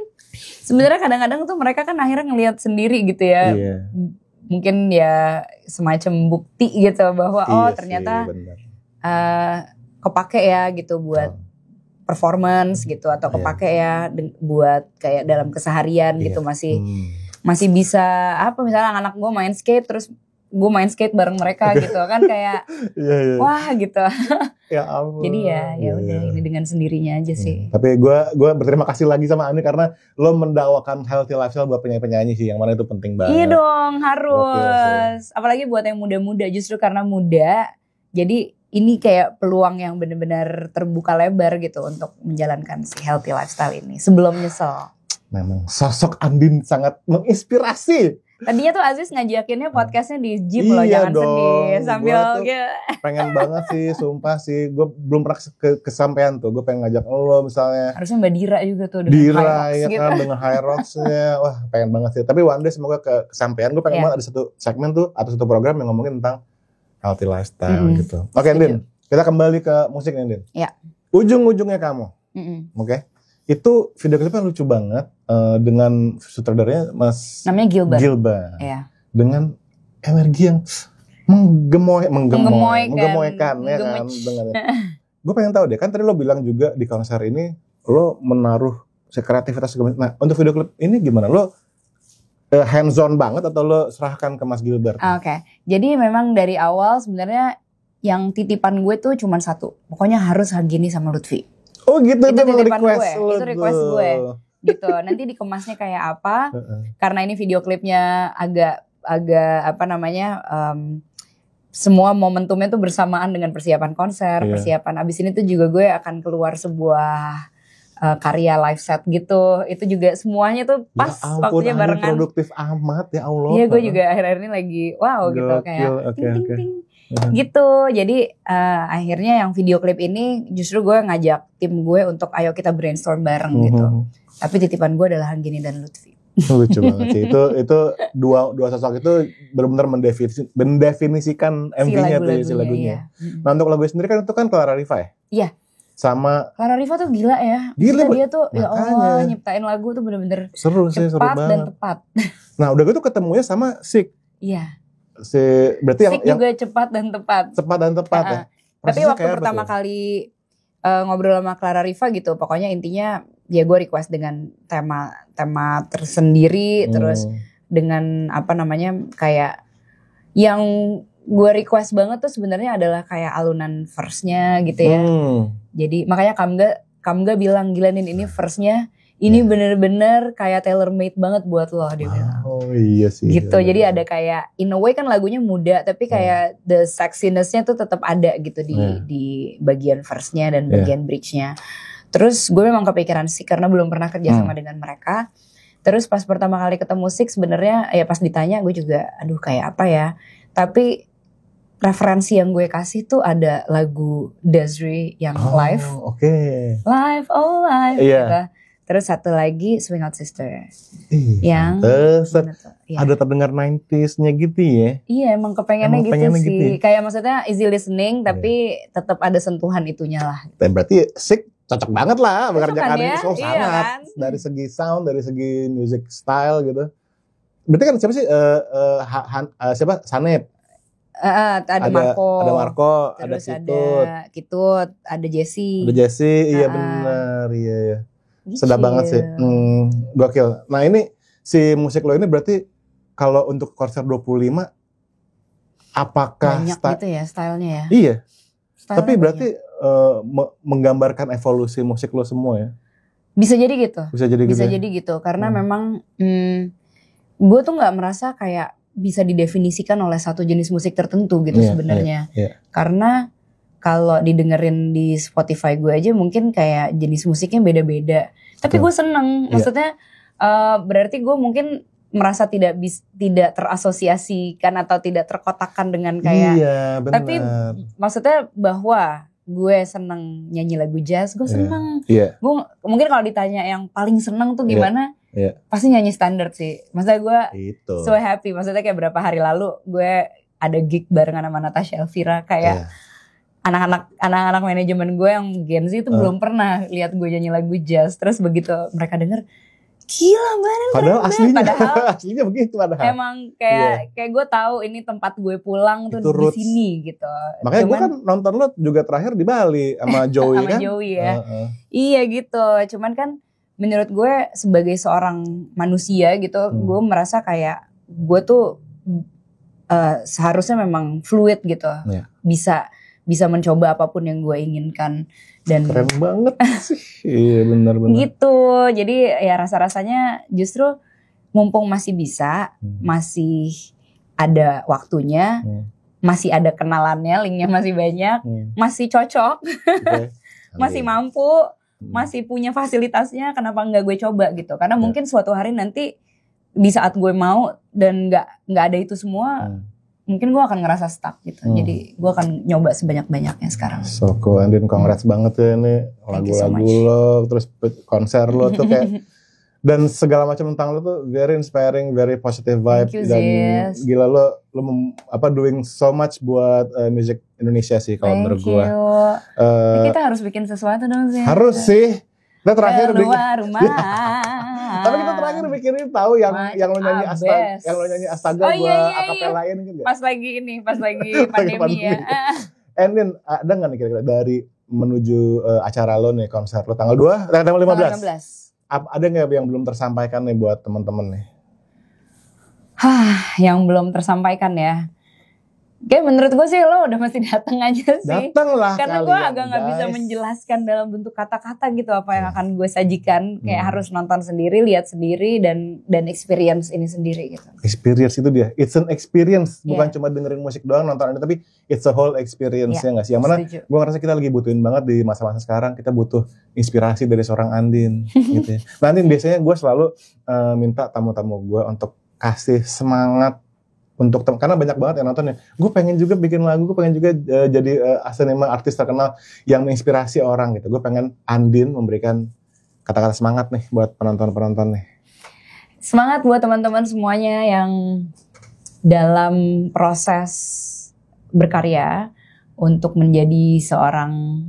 [SPEAKER 1] sebenarnya kadang-kadang tuh mereka kan akhirnya ngelihat sendiri gitu ya.
[SPEAKER 2] Iya.
[SPEAKER 1] Mungkin ya semacam bukti gitu bahwa ternyata kepake ya gitu buat performance gitu atau kepake ya buat kayak dalam keseharian gitu masih bisa misalnya anak gue main skate terus gue main skate bareng mereka gitu kan kayak wah gitu.
[SPEAKER 2] Ya ampun.
[SPEAKER 1] Jadi ya udah ini dengan sendirinya aja sih.
[SPEAKER 2] Tapi gue berterima kasih lagi sama Ani karena lo mendakwakan healthy lifestyle buat penyanyi-penyanyi sih, yang mana itu penting banget.
[SPEAKER 1] Iya dong, harus. Apalagi buat yang muda-muda, justru karena muda jadi ini kayak peluang yang benar-benar terbuka lebar gitu untuk menjalankan si healthy lifestyle ini sebelum nyesel.
[SPEAKER 2] Memang sosok Andin sangat menginspirasi.
[SPEAKER 1] Tadinya tuh Aziz ngajakinnya podcastnya di gym loh, jangan sedih sambil
[SPEAKER 2] pengen banget sih, sumpah sih, gue belum pernah kesampaian tuh, gue pengen ngajak lo misalnya.
[SPEAKER 1] Harusnya Mbak Dira juga tuh dengan
[SPEAKER 2] Dira
[SPEAKER 1] High Rocks
[SPEAKER 2] ya
[SPEAKER 1] gitu.
[SPEAKER 2] Kan dengan High Rocks-nya, wah pengen banget sih. Tapi one day semoga kesampaian, gue pengen banget ada satu segmen tuh atau satu program yang ngomongin tentang healthy lifestyle gitu. Oke, Andin, kita kembali ke musik nih Andin.
[SPEAKER 1] Iya.
[SPEAKER 2] Ujung-ujungnya kamu, oke? Itu video klipnya lucu banget dengan sutradaranya Mas
[SPEAKER 1] namanya Gilbert.
[SPEAKER 2] Iya. Dengan energi yang menggemoykan ya kan. Gue pengen tahu deh, kan tadi lo bilang juga di konser ini lo menaruh kreativitas. Nah untuk video klip ini gimana? Lo hands on banget atau lo serahkan ke Mas Gilbert?
[SPEAKER 1] Oke. Jadi memang dari awal sebenarnya yang titipan gue tuh cuma satu. Pokoknya harus Hanggini sama Lutfi.
[SPEAKER 2] Oh gitu,
[SPEAKER 1] itu titipan
[SPEAKER 2] request
[SPEAKER 1] gue. Itu request gue. Gitu. Nanti dikemasnya kayak apa? Karena ini video klipnya agak semua momentumnya tuh bersamaan dengan persiapan konser, persiapan abis ini tuh juga gue akan keluar sebuah karya live set gitu. Itu juga semuanya tuh pas waktunya barengan.
[SPEAKER 2] Produktif amat ya Allah.
[SPEAKER 1] Iya, gue juga akhir-akhir ini lagi gitu kayak ting. Gitu. Jadi akhirnya yang video klip ini justru gue ngajak tim gue untuk ayo kita brainstorm bareng gitu. Tapi titipan gue adalah Hanggini dan Lutfi.
[SPEAKER 2] Lucu banget sih. Itu dua sosok itu benar-benar mendefinisikan MV-nya si lagunya. Iya. Nah untuk lagu sendiri kan itu kan Clara Riva ya?
[SPEAKER 1] Iya.
[SPEAKER 2] Sama
[SPEAKER 1] Clara Riva tuh gila ya. Dia tuh ya Allah nyiptain lagu tuh bener-bener
[SPEAKER 2] seru
[SPEAKER 1] cepat dan tepat.
[SPEAKER 2] Nah udah gitu ketemunya sama Sik.
[SPEAKER 1] Iya.
[SPEAKER 2] Berarti
[SPEAKER 1] Sik juga cepat dan tepat.
[SPEAKER 2] Cepat dan tepat ya.
[SPEAKER 1] Tapi waktu pertama kali ngobrol sama Clara Riva gitu, pokoknya intinya ya gue request dengan tema tersendiri, terus dengan kayak yang gue request banget tuh sebenarnya adalah kayak alunan verse-nya gitu ya. Jadi makanya Kamga bilang gila nih ini verse-nya ini bener-bener kayak tailor made banget buat lo dia bilang.
[SPEAKER 2] Oh iya sih.
[SPEAKER 1] Gitu. Jadi ada kayak in a way kan lagunya muda tapi kayak the sexiness-nya tuh tetap ada gitu di bagian verse-nya dan bagian bridge-nya. Terus gue memang kepikiran sih karena belum pernah kerja sama dengan mereka. Terus pas pertama kali ketemu Sik sebenarnya ya pas ditanya gue juga aduh kayak apa ya. Tapi referensi yang gue kasih tuh ada lagu Desiree yang live. Live, oh live gitu. Terus satu lagi Swing Out Sister. Yang
[SPEAKER 2] ada terdengar 90s-nya gitu ya.
[SPEAKER 1] Iya emang kepengennya gitu sih. Kayak maksudnya easy listening tapi tetap ada sentuhan itunya lah.
[SPEAKER 2] Dan berarti Sik cocok banget lah mengerjakan ini sangat.
[SPEAKER 1] Kan?
[SPEAKER 2] Dari segi sound, dari segi music style gitu. Berarti kan siapa sih? Siapa? Sanet.
[SPEAKER 1] Ada Marco.
[SPEAKER 2] Terus
[SPEAKER 1] ada Kitut, ada Jessie.
[SPEAKER 2] Iya benar, iya. Sedap banget sih. Gokil. Nah ini si musik lo ini berarti kalau untuk konser 25 apakah
[SPEAKER 1] banyak gitu ya stylenya ya?
[SPEAKER 2] Iya.
[SPEAKER 1] Style
[SPEAKER 2] tapi berarti menggambarkan evolusi musik lo semua ya?
[SPEAKER 1] Bisa jadi gitu.
[SPEAKER 2] Bisa
[SPEAKER 1] jadi gitu karena memang gue tuh nggak merasa kayak bisa didefinisikan oleh satu jenis musik tertentu gitu sebenarnya. Karena kalau didengerin di Spotify gue aja mungkin kayak jenis musiknya beda-beda. Tapi gue seneng, maksudnya berarti gue mungkin merasa tidak terasosiasikan atau tidak terkotakkan dengan kayak.
[SPEAKER 2] Iya, benar.
[SPEAKER 1] Tapi maksudnya bahwa gue seneng nyanyi lagu jazz, gue seneng. Gue mungkin kalau ditanya yang paling seneng tuh gimana, pasti nyanyi standar sih. Maksudnya gue so happy. Maksudnya kayak berapa hari lalu gue ada gig barengan sama Natasha Elvira kayak anak-anak manajemen gue yang Gen Z itu belum pernah lihat gue nyanyi lagu jazz. Terus begitu mereka denger, gila banget.
[SPEAKER 2] Padahal aslinya begitu padahal.
[SPEAKER 1] Emang kayak gue tahu ini tempat gue pulang tuh di sini gitu.
[SPEAKER 2] Makanya gue kan nonton lo juga terakhir di Bali sama Joey kan.
[SPEAKER 1] Sama Joey ya. Iya gitu. Cuman kan menurut gue sebagai seorang manusia gitu, gue merasa kayak gue tuh seharusnya memang fluid gitu. Bisa mencoba apapun yang gue inginkan. Dan
[SPEAKER 2] keren banget sih. Iya benar-benar.
[SPEAKER 1] Gitu. Jadi ya rasa-rasanya justru mumpung masih bisa, masih ada waktunya, masih ada kenalannya, linknya masih banyak, masih cocok, masih mampu, masih punya fasilitasnya, kenapa enggak gue coba gitu. Karena mungkin suatu hari nanti di saat gue mau dan enggak ada itu semua, mungkin gue akan ngerasa stuck gitu. Jadi gue akan nyoba sebanyak-banyaknya sekarang.
[SPEAKER 2] So cool, Andin, congrats banget ya ini lagu-lagu lo, terus konser lo tuh kayak dan segala macam tentang lo tuh very inspiring, very positive vibe. Dan gila lo doing so much buat music Indonesia sih kalau menurut gue.
[SPEAKER 1] Kita harus bikin sesuatu dong sih.
[SPEAKER 2] Harus sih. Kita terakhir
[SPEAKER 1] keluar rumah.
[SPEAKER 2] Tapi kita terakhir bikin tahu yang lo nyanyi astaga gua akapelain gitu.
[SPEAKER 1] Pas lagi pandemi ya.
[SPEAKER 2] Andin, ada nggak nih kira-kira dari menuju acara lo nih, konser lo tanggal 15? Ada nggak yang belum tersampaikan nih buat teman-teman nih?
[SPEAKER 1] Yang belum tersampaikan ya. Kayak menurut gue sih lo udah mesti datang aja sih.
[SPEAKER 2] Datang lah.
[SPEAKER 1] Karena gue agak gak bisa menjelaskan dalam bentuk kata-kata gitu apa yang akan gue sajikan. Kayak harus nonton sendiri, lihat sendiri dan experience ini sendiri gitu.
[SPEAKER 2] Experience itu dia. It's an experience. Bukan cuma dengerin musik doang, nonton ini. Tapi it's a whole experience ya gak sih? Yang mana gue ngerasa kita lagi butuhin banget di masa-masa sekarang. Kita butuh inspirasi dari seorang Andin gitu ya. Nah Andin, biasanya gue selalu minta tamu-tamu gue untuk kasih semangat karena banyak banget yang nonton ya. Gue pengen juga bikin lagu, gue pengen juga jadi artis terkenal yang menginspirasi orang gitu. Gue pengen Andin memberikan kata-kata semangat nih buat penonton-penonton nih.
[SPEAKER 1] Semangat buat teman-teman semuanya yang dalam proses berkarya untuk menjadi seorang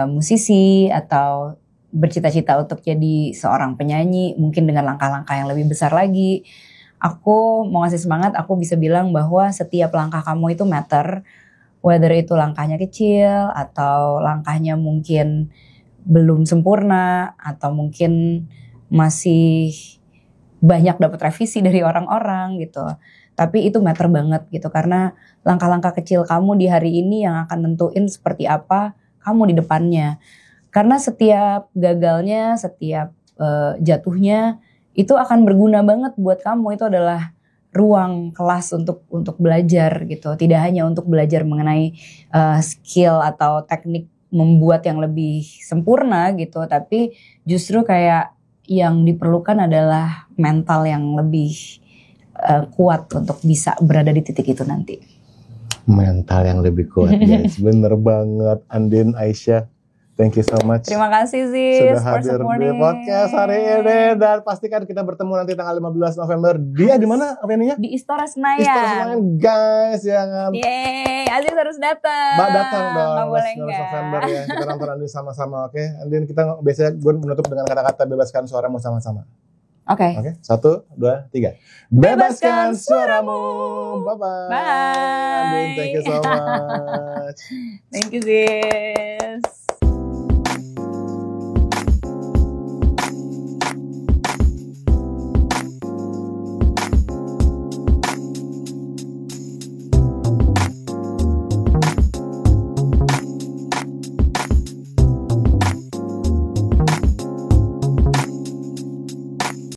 [SPEAKER 1] musisi atau bercita-cita untuk jadi seorang penyanyi, mungkin dengan langkah-langkah yang lebih besar lagi. Aku mau ngasih semangat, aku bisa bilang bahwa setiap langkah kamu itu matter. Whether itu langkahnya kecil atau langkahnya mungkin belum sempurna atau mungkin masih banyak dapat revisi dari orang-orang gitu. Tapi itu matter banget gitu karena langkah-langkah kecil kamu di hari ini yang akan nentuin seperti apa kamu di depannya. Karena setiap gagalnya, setiap jatuhnya itu akan berguna banget buat kamu. Itu adalah ruang kelas untuk belajar gitu. Tidak hanya untuk belajar mengenai skill atau teknik membuat yang lebih sempurna gitu, tapi justru kayak yang diperlukan adalah mental yang lebih kuat untuk bisa berada di titik itu nanti.
[SPEAKER 2] Mental yang lebih kuat, guys. Bener banget, Andin, Aisyah. Thank you so much.
[SPEAKER 1] Terima kasih sih
[SPEAKER 2] sudah hadir di podcast hari ini, dan pastikan kita bertemu nanti tanggal 15 November. Dia di mana venue-nya?
[SPEAKER 1] Di Istora Senayan.
[SPEAKER 2] Istora Senayan, guys, jangan.
[SPEAKER 1] Yeay, Aziz harus datang.
[SPEAKER 2] Mbak datang dong.
[SPEAKER 1] Nggak boleh
[SPEAKER 2] 15 November ya. Kita nonton Andin sama-sama, oke? Andin, kita biasanya gue menutup dengan kata-kata bebaskan suaramu sama-sama.
[SPEAKER 1] Oke.
[SPEAKER 2] Oke, 1, 2, 3. Bebaskan suaramu. Bye-bye.
[SPEAKER 1] Bye.
[SPEAKER 2] Andin, thank you so much.
[SPEAKER 1] Thank you, Zin.